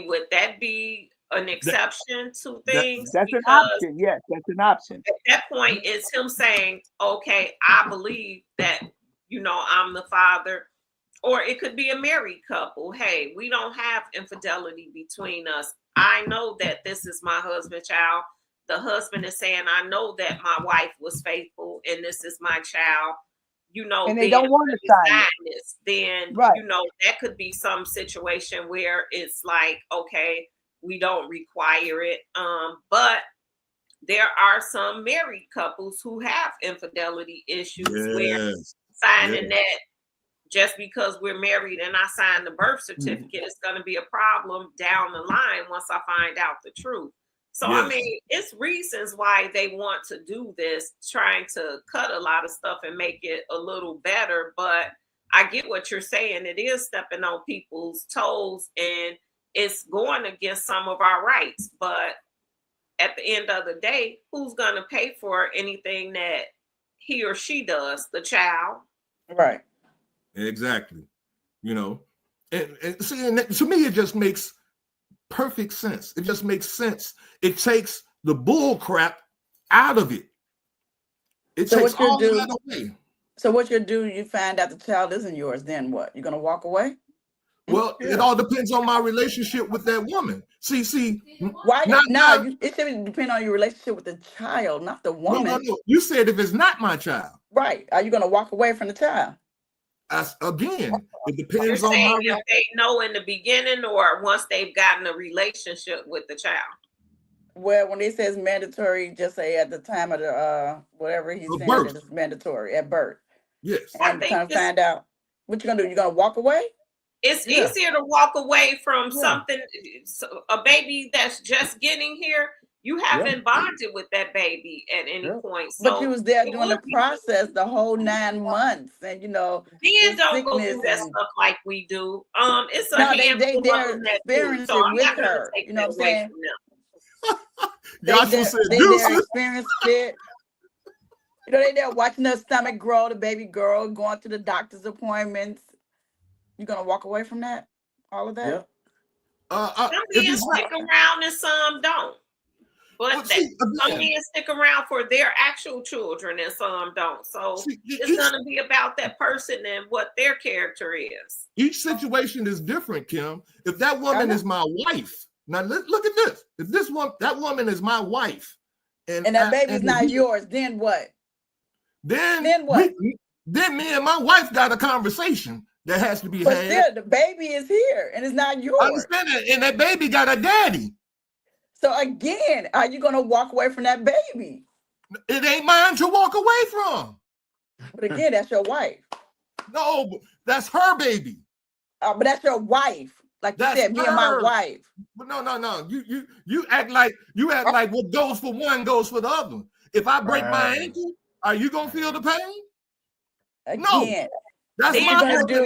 would that be an exception to things? That's an option. Yes, that's an option. At that point, it's him saying, okay, I believe that, I'm the father. Or it could be a married couple. Hey, we don't have infidelity between us. I know that this is my husband's child. The husband is saying, I know that my wife was faithful and this is my child. And they don't want to sign this. Then, right. That could be some situation where it's like, okay, we don't require it. But there are some married couples who have infidelity issues where signing that just because we're married and I sign the birth certificate, it's going to be a problem down the line once I find out the truth. So, it's reasons why they want to do this, trying to cut a lot of stuff and make it a little better. But I get what you're saying. It is stepping on people's toes and it's going against some of our rights. But at the end of the day, who's going to pay for anything that he or she does? The child. Right. Exactly. And see, and to me, it just makes perfect sense. It just makes sense. It takes the bull crap out of it. It takes all that away. So what you do, you find out the child isn't yours, then what? You're going to walk away? Well, it all depends on my relationship with that woman. See, why? It should depend on your relationship with the child, not the woman. No. You said if it's not my child. Right. Are you going to walk away from the child? Again, it depends on my if they know in the beginning or once they've gotten a relationship with the child. Well, when it says mandatory, just say at the time of the whatever he's saying that it's mandatory at birth. Yes. And trying to find out what you're gonna do. You're gonna walk away? It's easier to walk away from something, a baby that's just getting here. You haven't bonded with that baby at any point. So but you was there during the process the whole 9 months, and men don't go through that stuff like we do. It's a handful they're experiencing with her. You know what I'm saying? Joshua said they there deuces. experience fit. You know, they there watching their stomach grow, the baby girl, going to the doctor's appointments. You gonna walk away from that? All of that? Yeah. Some If men it's not, stick around and some don't. But well, see, some again, men stick around for their actual children and some don't. So see, it's going to be about that person and what their character is. each situation is different, Kim. If that I woman know. is my wife, now look at this. If that woman is my wife, And that baby's not yours, then what? then what? Then me and my wife got a conversation that has to be But had. still, the baby is here and it's not yours. I understand that, and that baby got a daddy. So again, are you gonna walk away from that baby? It ain't mine to walk away from. But again, that's your wife. No, that's her baby. But that's your wife. Like you That's said, me and my her. wife. But no. You act like what goes for one goes for the other. If I break my Right. ankle, are you gonna feel the pain? Again, That's Then my gonna do-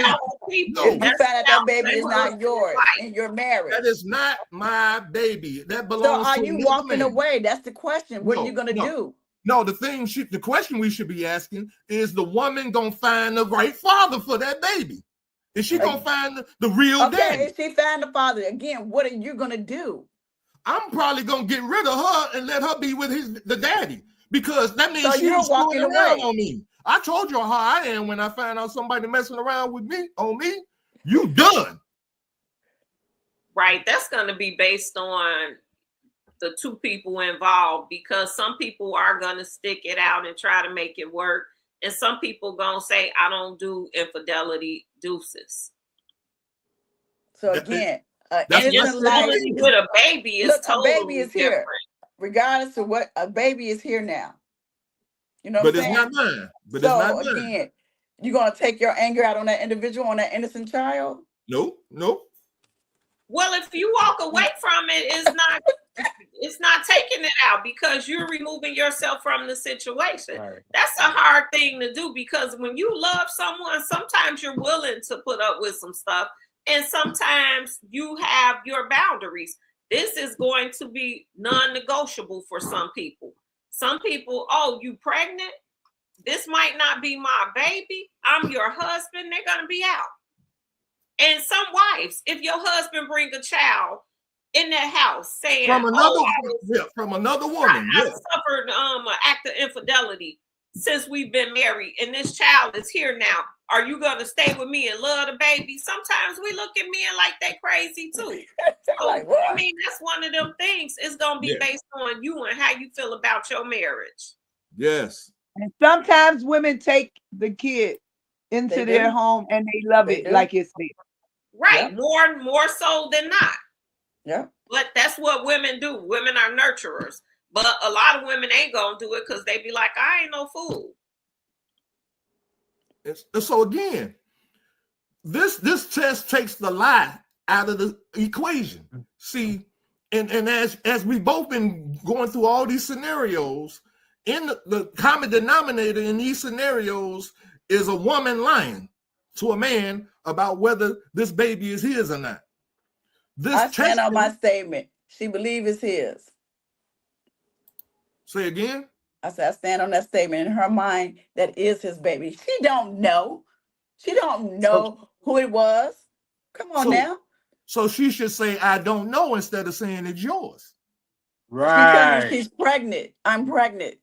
people. No. if you find out that baby is not yours Right. in your marriage. That is not my baby. That So belongs are to you another walking man. away? That's the question. What are you gonna No. do? No, the question we should be asking is the woman gonna find the right father for that baby? Is she gonna find the real Okay, daddy? if she found the father, again, what are you gonna do? I'm probably gonna get rid of her and let her be with the daddy, because that means So she's you're screwing walking around away. on me. I told you how I am when I find out somebody messing around with me on me. You done. Right. That's going to be based on the two people involved, because some people are going to stick it out and try to make it work. And some people going to say, I don't do infidelity, deuces. So again, That's innocent life. Infidelity with a baby is Look, a totally baby is here. different. Regardless of what, a baby is here now. You know But what I'm it's saying? not mine. But So it's not mine. again, you're gonna take your anger out on that individual, on that innocent child? Nope. Well, if you walk away from it, it's not taking it out, because you're removing yourself from the situation. Right. That's a hard thing to do, because when you love someone, sometimes you're willing to put up with some stuff, and sometimes you have your boundaries. This is going to be non-negotiable for some people. Some people, oh, you pregnant? This might not be my baby. I'm your husband. They're going to be out. And some wives, if your husband bring a child in that house saying, From another woman. I suffered an act of infidelity since we've been married, and this child is here now. Are you going to stay with me and love the baby? Sometimes we look at men like they crazy too. So, Like, what? I mean, that's one of them things. It's going to be based on you and how you feel about your marriage. Yes. And sometimes women take the kid into They their do. home and they love They it do. like it's theirs. Right. Yeah. More so than not. Yeah. But that's what women do. Women are nurturers. But a lot of women ain't going to do it because they be like, I ain't no fool. So again, this test takes the lie out of the equation. See, and as we both been going through all these scenarios, in the common denominator in these scenarios is a woman lying to a man about whether this baby is his or not. I stand on my statement. She believes it's his. Say again? I said, I stand on that statement. In her mind, that is his baby. She don't know. She don't know who it was. Come on now. So she should say, I don't know, instead of saying it's yours. Right. She's pregnant. I'm pregnant.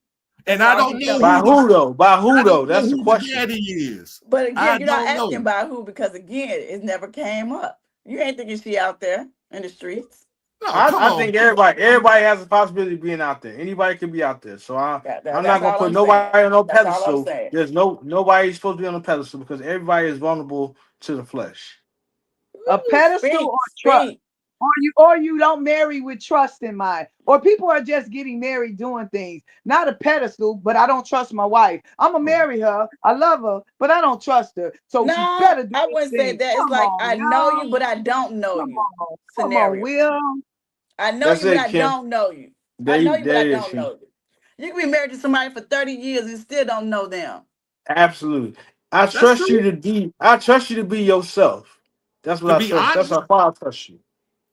And I don't know By who though? By who though? That's the question. Daddy is. But again, you're not don't asking know. by who, because again, it never came up. You ain't thinking she out there in the streets. No, I think everybody has a possibility of being out there. Anybody can be out there. So I'm not gonna put nobody on no pedestal. There's nobody's supposed to be on a pedestal, because everybody is vulnerable to the flesh. A pedestal or trust. Or you don't marry with trust in mind. Or people are just getting married doing things. Not a pedestal, but I don't trust my wife. I'm gonna marry her. I love her, but I don't trust her. So no, she better do I wouldn't say that. It's like, I know you, but I don't know you. Come on, Will. I know you, but I don't know you. I know you, but I don't know you. You can be married to somebody for 30 years and still don't know them. Absolutely. I trust you to be yourself. That's what I trust. That's how far I trust you.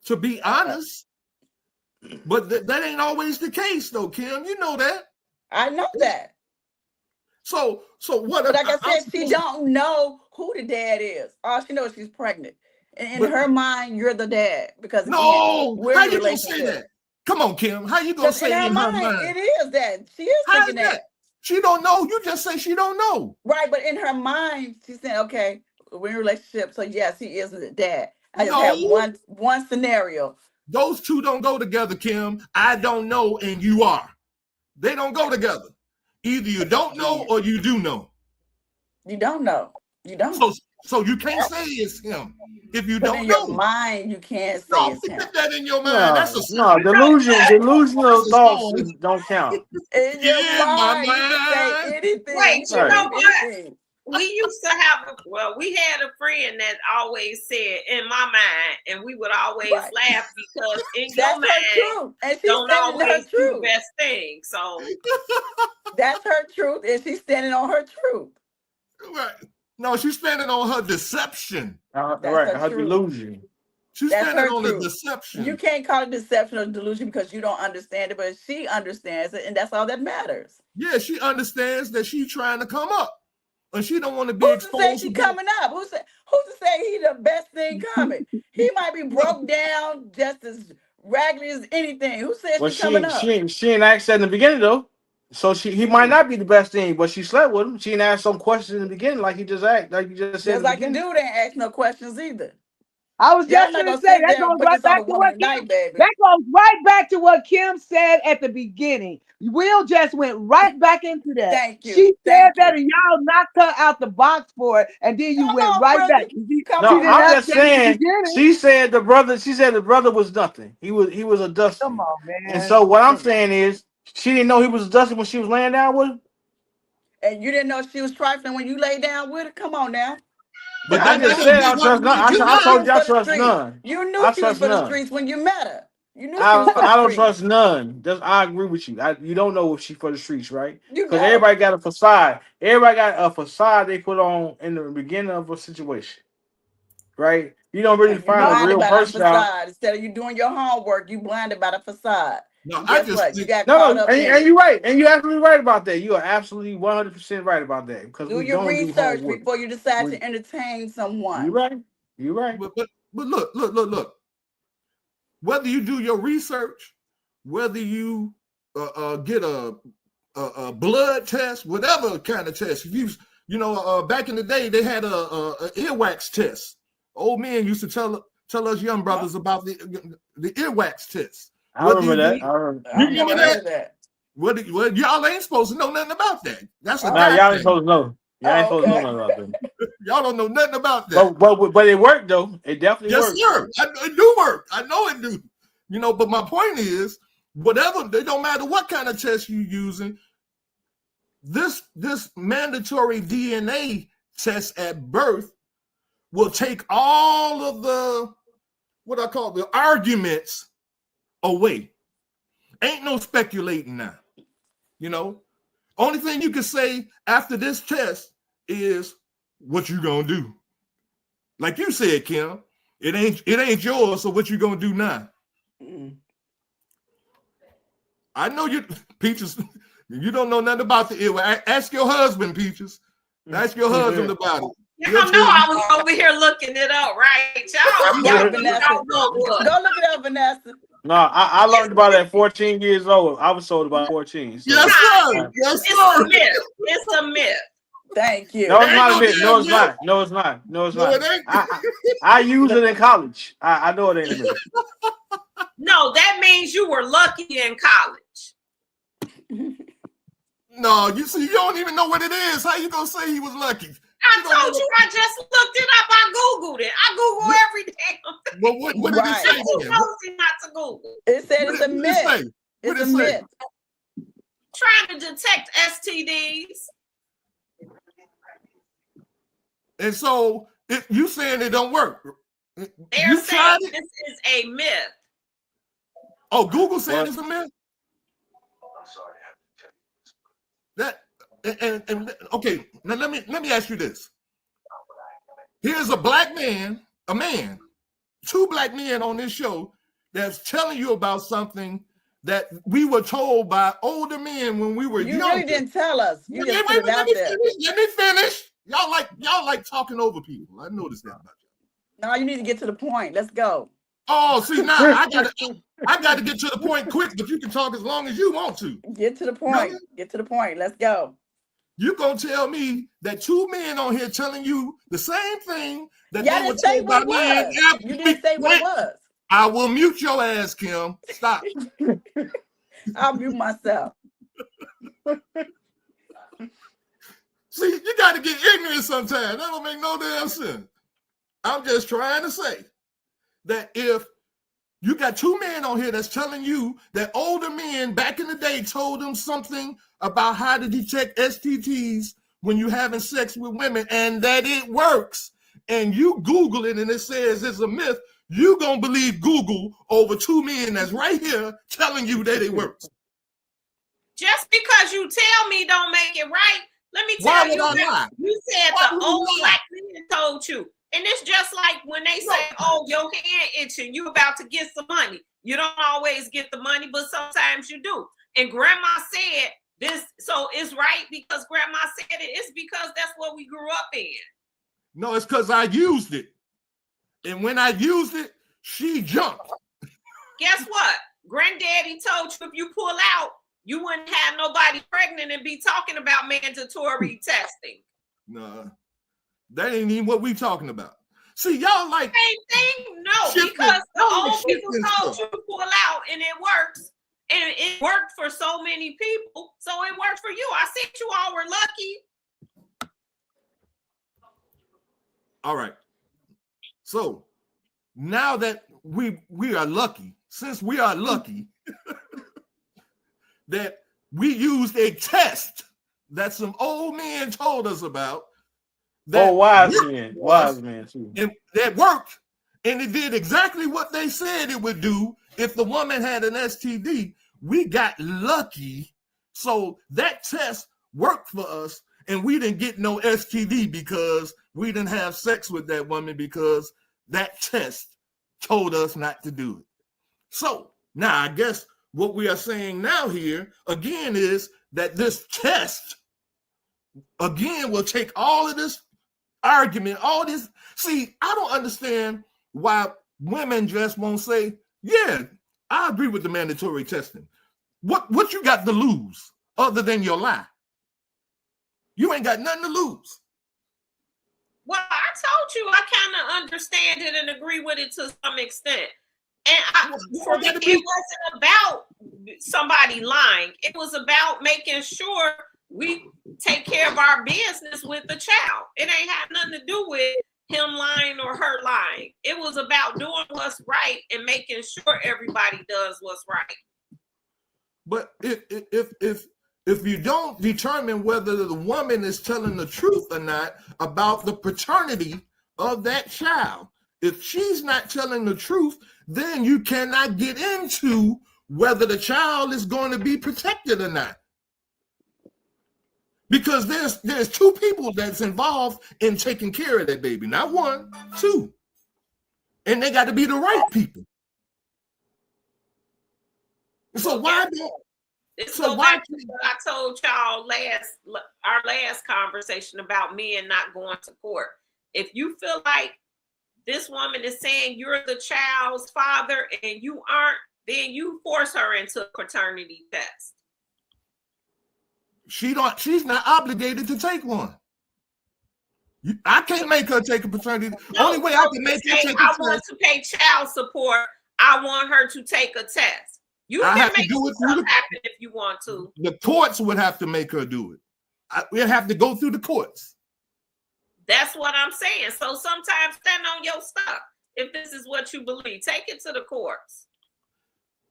To be honest, But that ain't always the case, though, Kim. You know that. I know that. So what? But like I said, she don't know who the dad is. All she knows she's pregnant. And in her mind, you're the dad because again, No, we're how in a you gonna say relationship. that? Come on, Kim. How you gonna say In her mind, it is that. She is How's thinking that. She don't know. You just say she don't know. Right, but in her mind, she's saying, okay, we're in a relationship, so yes, he is the dad. I just have one scenario. Those two don't go together, Kim. I don't know, and you are. They don't go together. Either you don't know or you do know. You don't know. You don't. So you can't say it's him if you But don't in know. your mind, you can't say No, it's him. put that in your mind. That's delusional thoughts don't count. In your mind, you can say anything. Wait, you know what? Anything. We used to have, we had a friend that always said, in my mind, and we would always laugh because in your mind, truth. And she's don't always do the best thing. So that's her truth, and she's standing on her truth. Right. No, she's standing on her deception. Her delusion. She's standing on the deception. You can't call it deception or delusion because you don't understand it, but she understands it, and that's all that matters. Yeah, she understands that she's trying to come up. And she don't want to be exposed. Who's to say she coming up? Who's to say he the best thing coming? He might be broke down just as raggedy as anything. Who says she's coming up? She ain't asked that in the beginning though. So he might not be the best thing, but she slept with him. She didn't ask some questions in the beginning, like you just said. Just like the dude ain't ask no questions either. I was just going to say that goes right back to what Kim, that goes right back to what Kim said at the beginning. Will just went right back into that. Thank you. She said that, and y'all knocked her out the box for it, and then you went right back. I'm just saying. She said the brother was nothing. He was a dusty. Come on, man. And so what I'm saying is, she didn't know he was a dusty when she was laying down with him. And you didn't know she was trifling when you lay down with her. Come on now. But I just said I trust none. I told you I trust none. You knew she was for the streets when you met her. You knew she I was for the don't streets. trust none. I agree with you. You don't know if she for the streets, right? Because know. everybody got a facade. Everybody got a facade they put on in the beginning of a situation, right? You don't really find a real person out. Instead of you doing your homework, you blinded by the facade. No, you got caught up and you're right, and you're absolutely right about that. You are absolutely 100% right about that. Because do your research before you decide to entertain someone. You're right. But look. Whether you do your research, whether you get a blood test, whatever kind of test, back in the day they had a earwax test. Old men used to tell us young brothers about the earwax test. I remember that. You remember that? Well, y'all ain't supposed to know nothing about that. That's a y'all ain't supposed to know. Y'all ain't supposed to know nothing about that. Y'all don't know nothing about that. But it worked though. It definitely worked. Yes, sir. It do work. I know it do. But my point is, whatever, it don't matter what kind of test you're using. This mandatory DNA test at birth will take all of the what I call the arguments away. Ain't no speculating now. Only thing you can say after this test is what you gonna do. Like you said, Kim, it ain't yours. So what you gonna do now? I know you, Peaches. You don't know nothing about the earwax. Ask your husband, Peaches. Ask your husband about it. Y'all know I was over here looking it up, right? Y'all Vanessa. Go look it up, Vanessa. No, I learned about it at 14 years old. I was told about 14. So. Yes, sir. It's a myth. It's a myth. Thank you. No, it's not a myth. No, it's not. No, it's not. No, it's not. I used it in college. I know it ain't a myth. No, that means you were lucky in college. No, you don't even know what it is. How you gonna say he was lucky? I told you I just looked it up. I Googled it. I Google every damn thing. Well, what did it say? I told you not to Google. It said it's a myth. It's a myth. Trying to detect STDs. And so you saying it don't work. They're saying this is a myth. Oh, Google saying it's a myth? I'm sorry. Okay, now let me ask you this. Here's a black man, two black men on this show that's telling you about something that we were told by older men when we were You younger. really didn't tell us. You Wait, just wait, put it out there. let me finish. Y'all like talking over people. I noticed that about you. No, you need to get to the point. Let's go. Oh, see, now I gotta get to the point quick, but you can talk as long as you want to. Get to the point. No. Get to the point. Let's go. You gonna tell me that two men on here telling you the same thing that Y'all they were didn't say told by what it men? was. You didn't say what it was. I will mute your ass, Kim. Stop. I'll mute myself. See, you got to get ignorant sometimes. That don't make no damn sense. I'm just trying to say that if you got two men on here that's telling you that older men back in the day told them something about how to detect STTs when you're having sex with women and that it works, and you Google it and it says it's a myth, you gonna believe Google over two men that's right here telling you that it works. Just because you tell me don't make it right. Let me Why tell you, would I lie? you said Why the would you old lie? black men told you. And it's just like when they say, oh, your hand itching, you about to get some money. You don't always get the money, but sometimes you do. And grandma said this, so it's right because grandma said it. It's because that's what we grew up in. No, it's because I used it. And when I used it, she jumped. Guess what? Granddaddy told you if you pull out, you wouldn't have nobody pregnant and be talking about mandatory testing. Nah, that ain't even what we talking about. See, y'all like same thing? No, shifting, because the old shifting people told stuff. you to pull out and it works. And it worked for so many people. So it worked for you. I said you all were lucky. All right. So now that we are lucky, since we are lucky that we used a test that some old men told us about. That wise men too. And that worked. And it did exactly what they said it would do if the woman had an STD. We got lucky. So that test worked for us. And we didn't get no STD because we didn't have sex with that woman because that test told us not to do it. So now I guess what we are saying now here again is that this test again will take all of this argument, all this. See, I don't understand why women just won't say, yeah, I agree with the mandatory testing. What you got to lose other than your lie? You ain't got nothing to lose. Well, I told you I kind of understand it and agree with it to some extent. And for me, it wasn't about somebody lying. It was about making sure we take care of our business with the child. It ain't had nothing to do with him lying or her lying. It was about doing what's right and making sure everybody does what's right. But if you don't determine whether the woman is telling the truth or not about the paternity of that child, if she's not telling the truth, then you cannot get into whether the child is going to be protected or not. Because there's two people that's involved in taking care of that baby, not one, two. And they got to be the right people. So why do So back to what I told y'all our last conversation about men not going to court. If you feel like this woman is saying you're the child's father and you aren't, then you force her into a paternity test. She's not obligated to take one. I can't make her take a paternity. No, only way I can make her take a test. I want to pay child support. I want her to take a test. You I can have make to do it stuff happen if you want to. The courts would have to make her do it. We'll have to go through the courts. That's what I'm saying. So sometimes stand on your stuff. If this is what you believe, take it to the courts.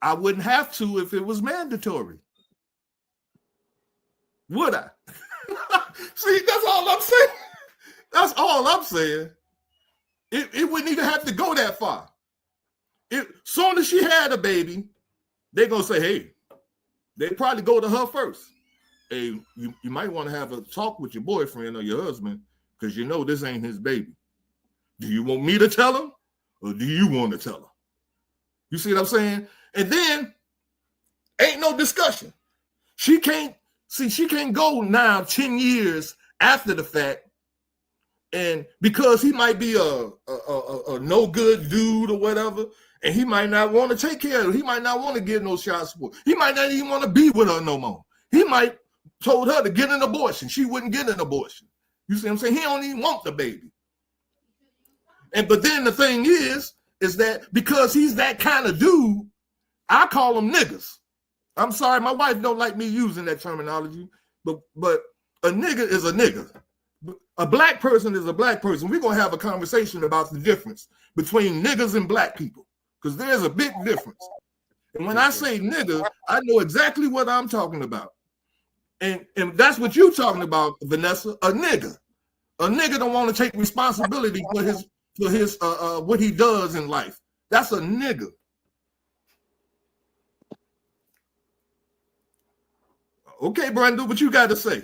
I wouldn't have to if it was mandatory. Would I? See, that's all I'm saying. That's all I'm saying. It wouldn't even have to go that far. Soon as she had a baby, they're going to say, hey, they probably go to her first. Hey, you might want to have a talk with your boyfriend or your husband because you know this ain't his baby. Do you want me to tell him or do you want to tell him? You see what I'm saying? And then ain't no discussion. She can't go now 10 years after the fact, and because he might be a no good dude or whatever, and he might not want to take care of her. He might not want to give no child support. He might not even want to be with her no more. He might told her to get an abortion. She wouldn't get an abortion. You see what I'm saying? He don't even want the baby. But then the thing is that because he's that kind of dude, I call him niggas. I'm sorry, my wife don't like me using that terminology, but a nigga is a nigga. A black person is a black person. We're going to have a conversation about the difference between niggas and black people, because there's a big difference. And when I say nigga, I know exactly what I'm talking about. And that's what you're talking about, Vanessa, a nigga. A nigga don't want to take responsibility for his what he does in life. That's a nigga. Okay, Brenda, what you got to say?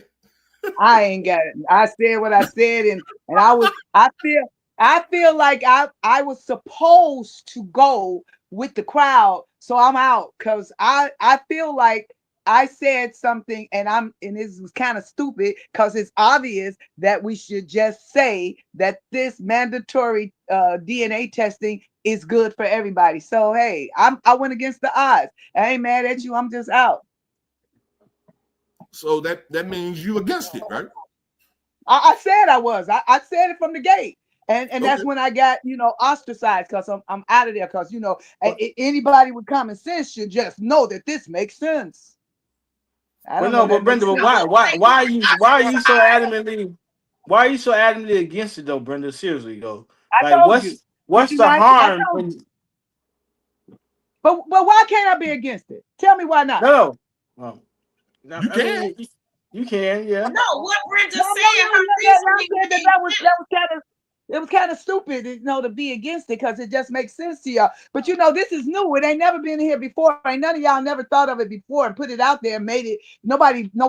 I ain't got it. I said what I said, and I feel like I was supposed to go with the crowd, so I'm out because I feel like I said something, and this was kind of stupid because it's obvious that we should just say that this mandatory DNA testing is good for everybody. So hey, I went against the odds. I ain't mad at you. I'm just out. So that means you against it, right? I said I was. I said it from the gate. And Okay. That's when I got, ostracized because I'm out of there because, anybody with common sense should just know that this makes sense. But Brenda, but why are you so adamantly against it though, Brenda? Seriously though. Like what's the harm when... But why can't I be against it? Tell me why not. No. You can. You can, yeah. No, what Brenda said, it was kind of stupid, to be against it because it just makes sense to y'all. But this is new. It ain't never been here before. Ain't none of y'all never thought of it before and put it out there and made it. No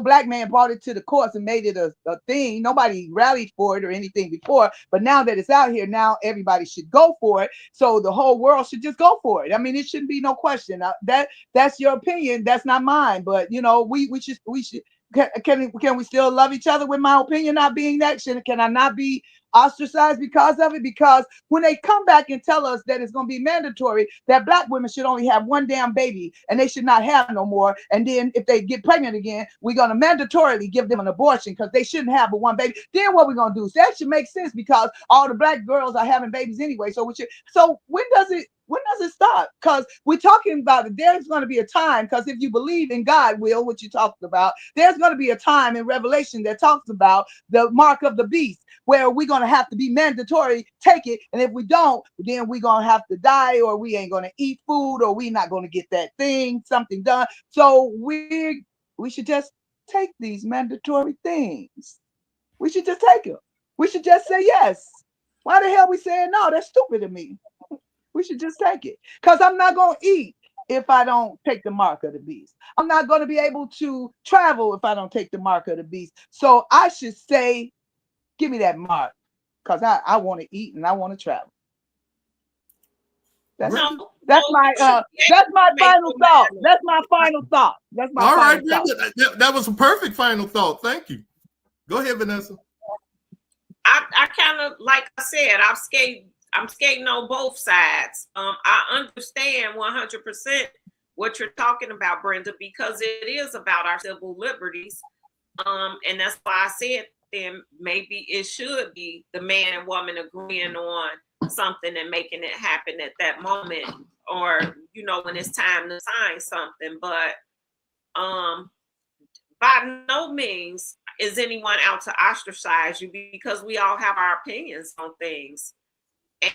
black man brought it to the courts and made it a thing. Nobody rallied for it or anything before. But now that it's out here, now everybody should go for it. So the whole world should just go for it. I mean, it shouldn't be no question. That's your opinion. That's not mine. But we should. Can we still love each other with my opinion not being that? Can I not be ostracized because of it? Because when they come back and tell us that it's going to be mandatory that black women should only have one damn baby and they should not have no more, and then if they get pregnant again, we're going to mandatorily give them an abortion because they shouldn't have but one baby, then what we're going to do? So that should make sense because all the black girls are having babies anyway. So when does it stop? Because we're talking about it. There's going to be a time, because if you believe in God, Will, what you talked about, there's going to be a time in Revelation that talks about the mark of the beast, where we're going to have to be mandatory, take it. And if we don't, then we're going to have to die, or we ain't going to eat food, or we're not going to get that something done. So we should just take these mandatory things. We should just take them. We should just say yes. Why the hell we saying no? That's stupid to me. We should just take it. Because I'm not going to eat if I don't take the mark of the beast. I'm not going to be able to travel if I don't take the mark of the beast. So I should say, give me that mark, because I want to eat and I want to travel. That's my final thought. That's my final thought. All right, that was a perfect final thought. Thank you. Go ahead, Vanessa. I kind of, like I said, I'm skating on both sides. I understand 100% what you're talking about, Brenda, because it is about our civil liberties. And that's why I said then maybe it should be the man and woman agreeing on something and making it happen at that moment, or when it's time to sign something. But by no means is anyone out to ostracize you, because we all have our opinions on things.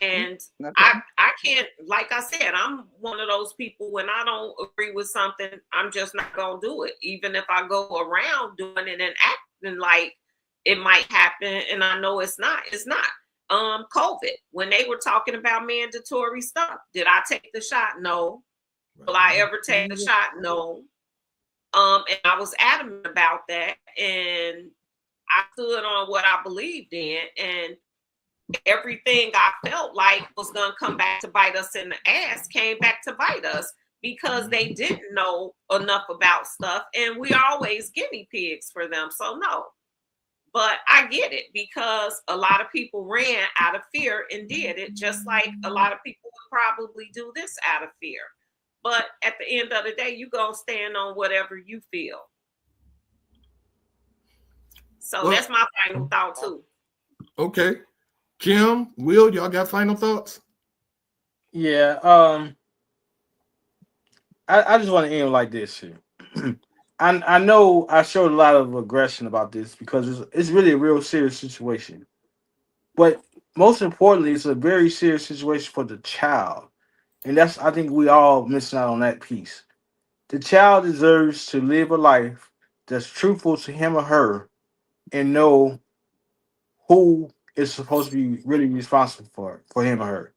And okay. I can't, like I said, I'm one of those people, when I don't agree with something, I'm just not going to do it. Even if I go around doing it and acting like it might happen and I know it's not. COVID, when they were talking about mandatory stuff, did I take the shot? No. Will I ever take the shot? No. And I was adamant about that, and I stood on what I believed in. And everything I felt like was going to come back to bite us in the ass came back to bite us because they didn't know enough about stuff, and we're always guinea pigs for them. So no, but I get it, because a lot of people ran out of fear and did it, just like a lot of people would probably do this out of fear. But at the end of the day, you gonna stand on whatever you feel. So Well, that's my final thought too. Okay. Kim, Will, y'all got final thoughts? Yeah. I just want to end like this here. I know I showed a lot of aggression about this because it's really a real serious situation. But most importantly, it's a very serious situation for the child. And that's, I think we all missing out on that piece. The child deserves to live a life that's truthful to him or her and know who is supposed to be really responsible for him or her.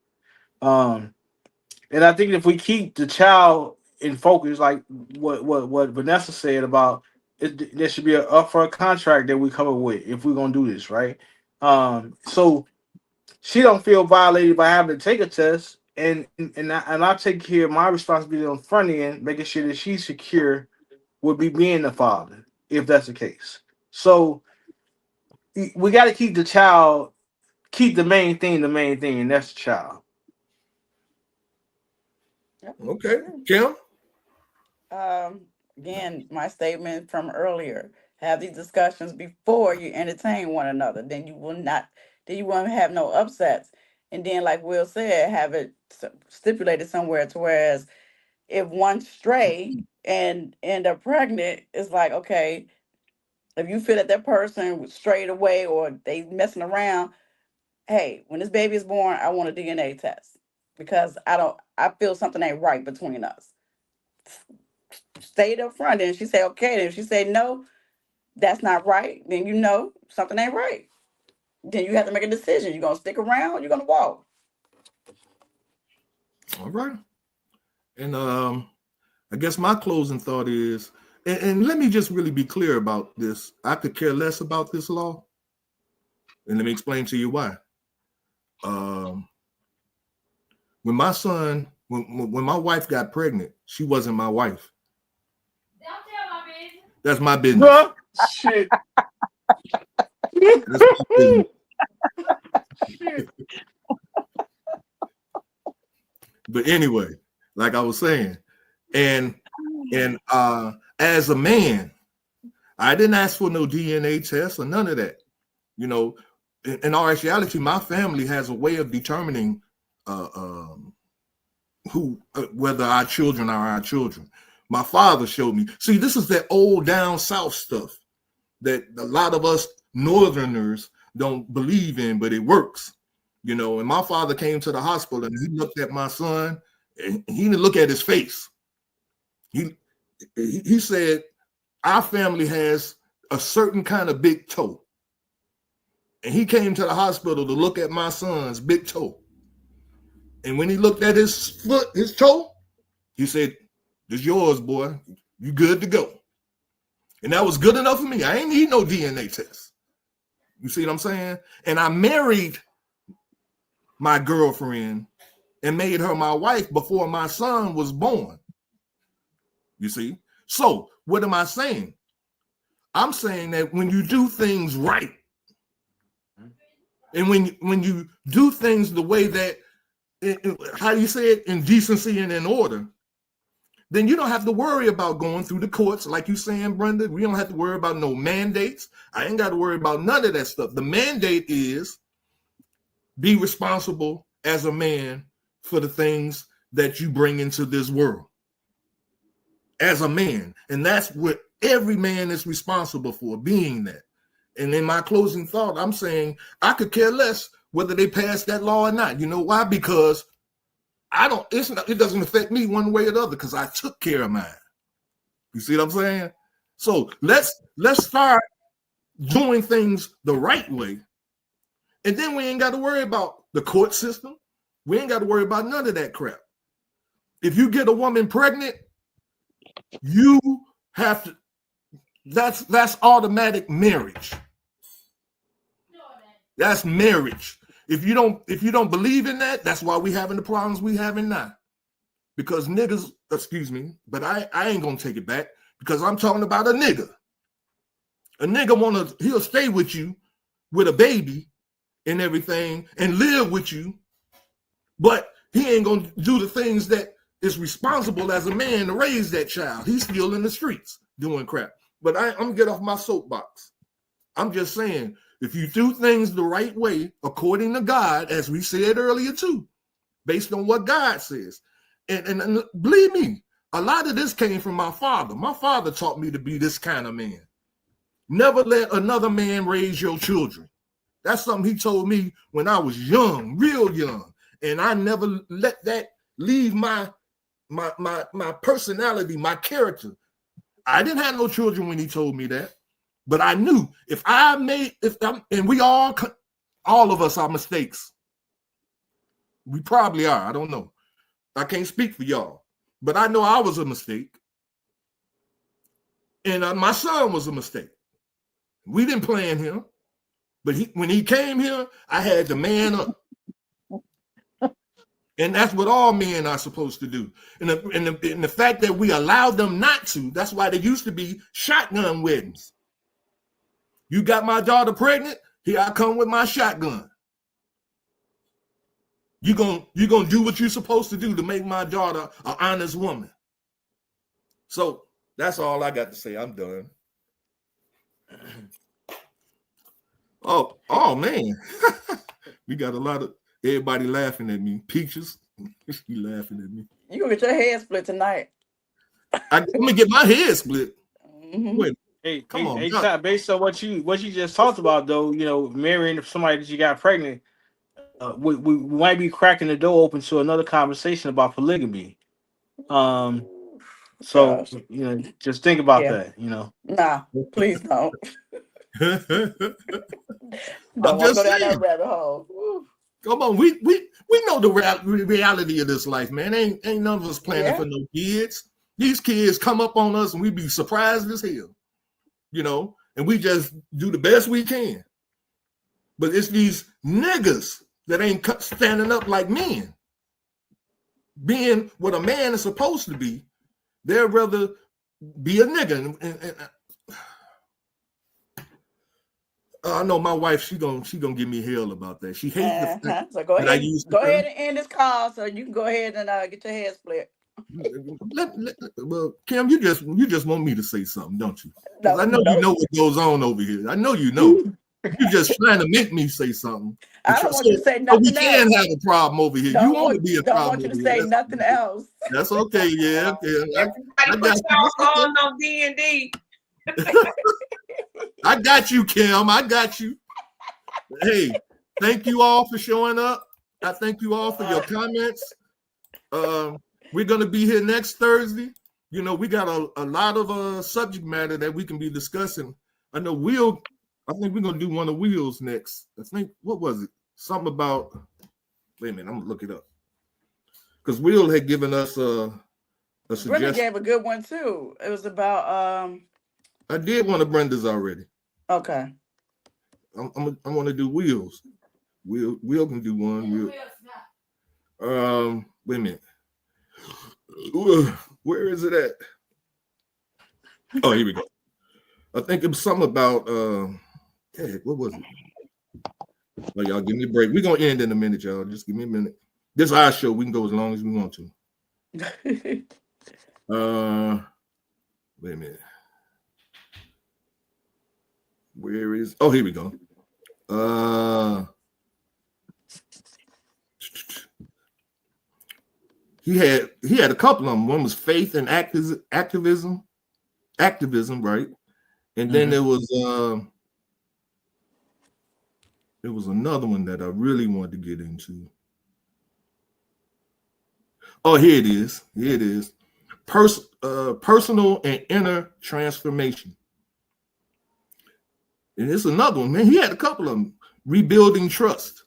And I think if we keep the child in focus, like what Vanessa said about it, there should be a upfront contract that we come up with if we're gonna do this, right? So she don't feel violated by having to take a test, and I take care of my responsibility on the front end, making sure that she's secure with me being the father, if that's the case. So we got to keep the child, keep the main thing, and that's the child. Yep. Okay. Kim? Again, my statement from earlier: have these discussions before you entertain one another. Then you will not. Then you won't have no upsets. And then, like Will said, have it stipulated somewhere to whereas if one stray and end up pregnant, it's like, okay, if you feel that that person was strayed away or they messing around, hey, when this baby is born, I want a DNA test because I feel something ain't right between us. Stayed up front, and she said, okay. And if she said no, that's not right, then you know something ain't right. Then you have to make a decision. You're gonna stick around or you're gonna walk. All right. And I guess my closing thought is, and let me just really be clear about this. I could care less about this law. And let me explain to you why. When my son, when my wife got pregnant, she wasn't my wife. Don't tell my business. That's my business. Bruh, shit. That's my business. Shit. But anyway, like I was saying, and as a man, I didn't ask for no DNA test or none of that. You know, in all actuality, my family has a way of determining whether our children are our children. My father showed me. See, this is that old down south stuff that a lot of us Northerners don't believe in, but it works. You know, and my father came to the hospital and he looked at my son and he didn't look at his face. He said, our family has a certain kind of big toe. And he came to the hospital to look at my son's big toe. And when he looked at his foot, his toe, he said, "This yours, boy. You good to go." And that was good enough for me. I ain't need no DNA test. You see what I'm saying? And I married my girlfriend and made her my wife before my son was born. You see? So what am I saying? I'm saying that when you do things right, and when you do things the way that, how do you say it, in decency and in order, then you don't have to worry about going through the courts, like you saying, Brenda. We don't have to worry about no mandates. I ain't got to worry about none of that stuff. The mandate is be responsible as a man for the things that you bring into this world as a man. And that's what every man is responsible for, being that. And in my closing thought, I'm saying I could care less whether they pass that law or not. You know why? Because it doesn't affect me one way or the other because I took care of mine. You see what I'm saying? So let's start doing things the right way. And then we ain't got to worry about the court system. We ain't got to worry about none of that crap. If you get a woman pregnant, you have to, that's automatic marriage. That's marriage. If you don't believe in that, that's why we having the problems we having now. Because niggas, excuse me, but I ain't gonna take it back because I'm talking about a nigga. A nigga he'll stay with you with a baby and everything and live with you, but he ain't gonna do the things that is responsible as a man to raise that child. He's still in the streets doing crap. But I'm gonna get off my soapbox. I'm just saying, if you do things the right way, according to God, as we said earlier too, based on what God says, and believe me, a lot of this came from my father. My father taught me to be this kind of man. Never let another man raise your children. That's something he told me when I was young, real young, and I never let that leave my personality, my character. I didn't have no children when he told me that. But I knew and we all of us are mistakes. We probably are. I don't know. I can't speak for y'all, but I know I was a mistake. And my son was a mistake. We didn't plan him, but when he came here, I had to man up. And that's what all men are supposed to do. And the fact that we allowed them not to, that's why there used to be shotgun weddings. You got my daughter pregnant, here I come with my shotgun. You're gonna do what you're supposed to do to make my daughter an honest woman. So that's all I got to say. I'm done. Oh man. We got a lot of everybody laughing at me. Peaches, she laughing at me. You gonna get your head split tonight. I'm gonna get my head split. Mm-hmm. Wait, Come on, Todd, based on what you just talked about, though, marrying somebody that you got pregnant, we might be cracking the door open to another conversation about polygamy. So Gosh. just think about Yeah. that. Nah, please don't. I'm Don't want to just go down saying. that rabbit hole. Woo. Come on, we know the reality of this life, man. Ain't none of us planning for no kids. These kids come up on us and we be surprised as hell, and we just do the best we can. But it's these niggas that ain't standing up like men, being what a man is supposed to be. They'd rather be a nigga. And I know my wife. She gonna give me hell about that. She hates the fact So go that I ahead. use Go ahead and end this call so you can go ahead and get your head split. Well, Kim, you just want me to say something, don't you? No, I know you know what goes on over here. I know you know. You're just trying to make me say something. I don't want you to say nothing we can else. have a problem over here. You want to be a don't problem want you to over say here. nothing else. That's okay. Yeah. Everybody put y'all on no D&D. I got you, Kim. I got you. Hey, thank you all for showing up. I thank you all for your comments. We're going to be here next Thursday. We got a lot of subject matter that we can be discussing. I know I think we're going to do one of Will's next. I think, what was it? Something about, wait a minute, I'm going to look it up. Because Will had given us a suggestion. Brenda gave a good one too. It was about I did one of Brenda's already. Okay. I want to do Will's. Will can do one. Wait a minute. Where is it at? Oh, here we go. I think it was something about what was it? Well, y'all give me a break. We're gonna end in a minute, y'all. Just give me a minute. This is our show. We can go as long as we want to. Wait a minute. Where is? Oh, here we go. He had a couple of them. One was faith and activism, right? And then there was another one that I really wanted to get into. Oh, here it is. Personal and inner transformation. And it's another one, man. He had a couple of them. Rebuilding trust.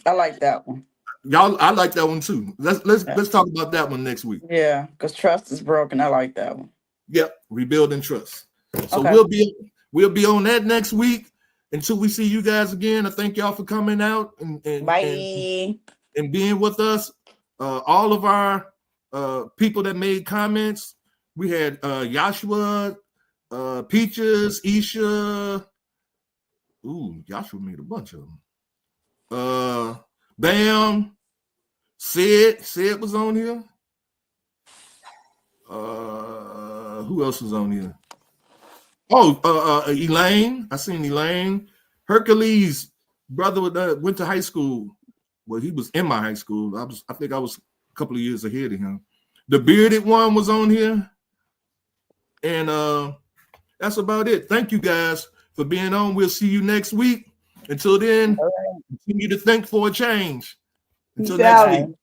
I like that one. Y'all, I like that one too. Let's talk about that one next week. Yeah, because trust is broken. I like that one. Yep, rebuilding trust. So Okay. we'll be on that next week. until we see you guys again, I thank y'all for coming out and Bye. and being with us. All of our people that made comments. We had Joshua, Peaches, Isha. Ooh, Joshua made a bunch of them. Bam, Sid was on here. Who else was on here? Oh, Elaine. I seen Elaine. Hercules, brother went to high school. Well, he was in my high school. I think I was a couple of years ahead of him. The bearded one was on here. And that's about it. Thank you guys for being on. We'll see you next week. Until then, continue to think for a change. Until Peace next out. week.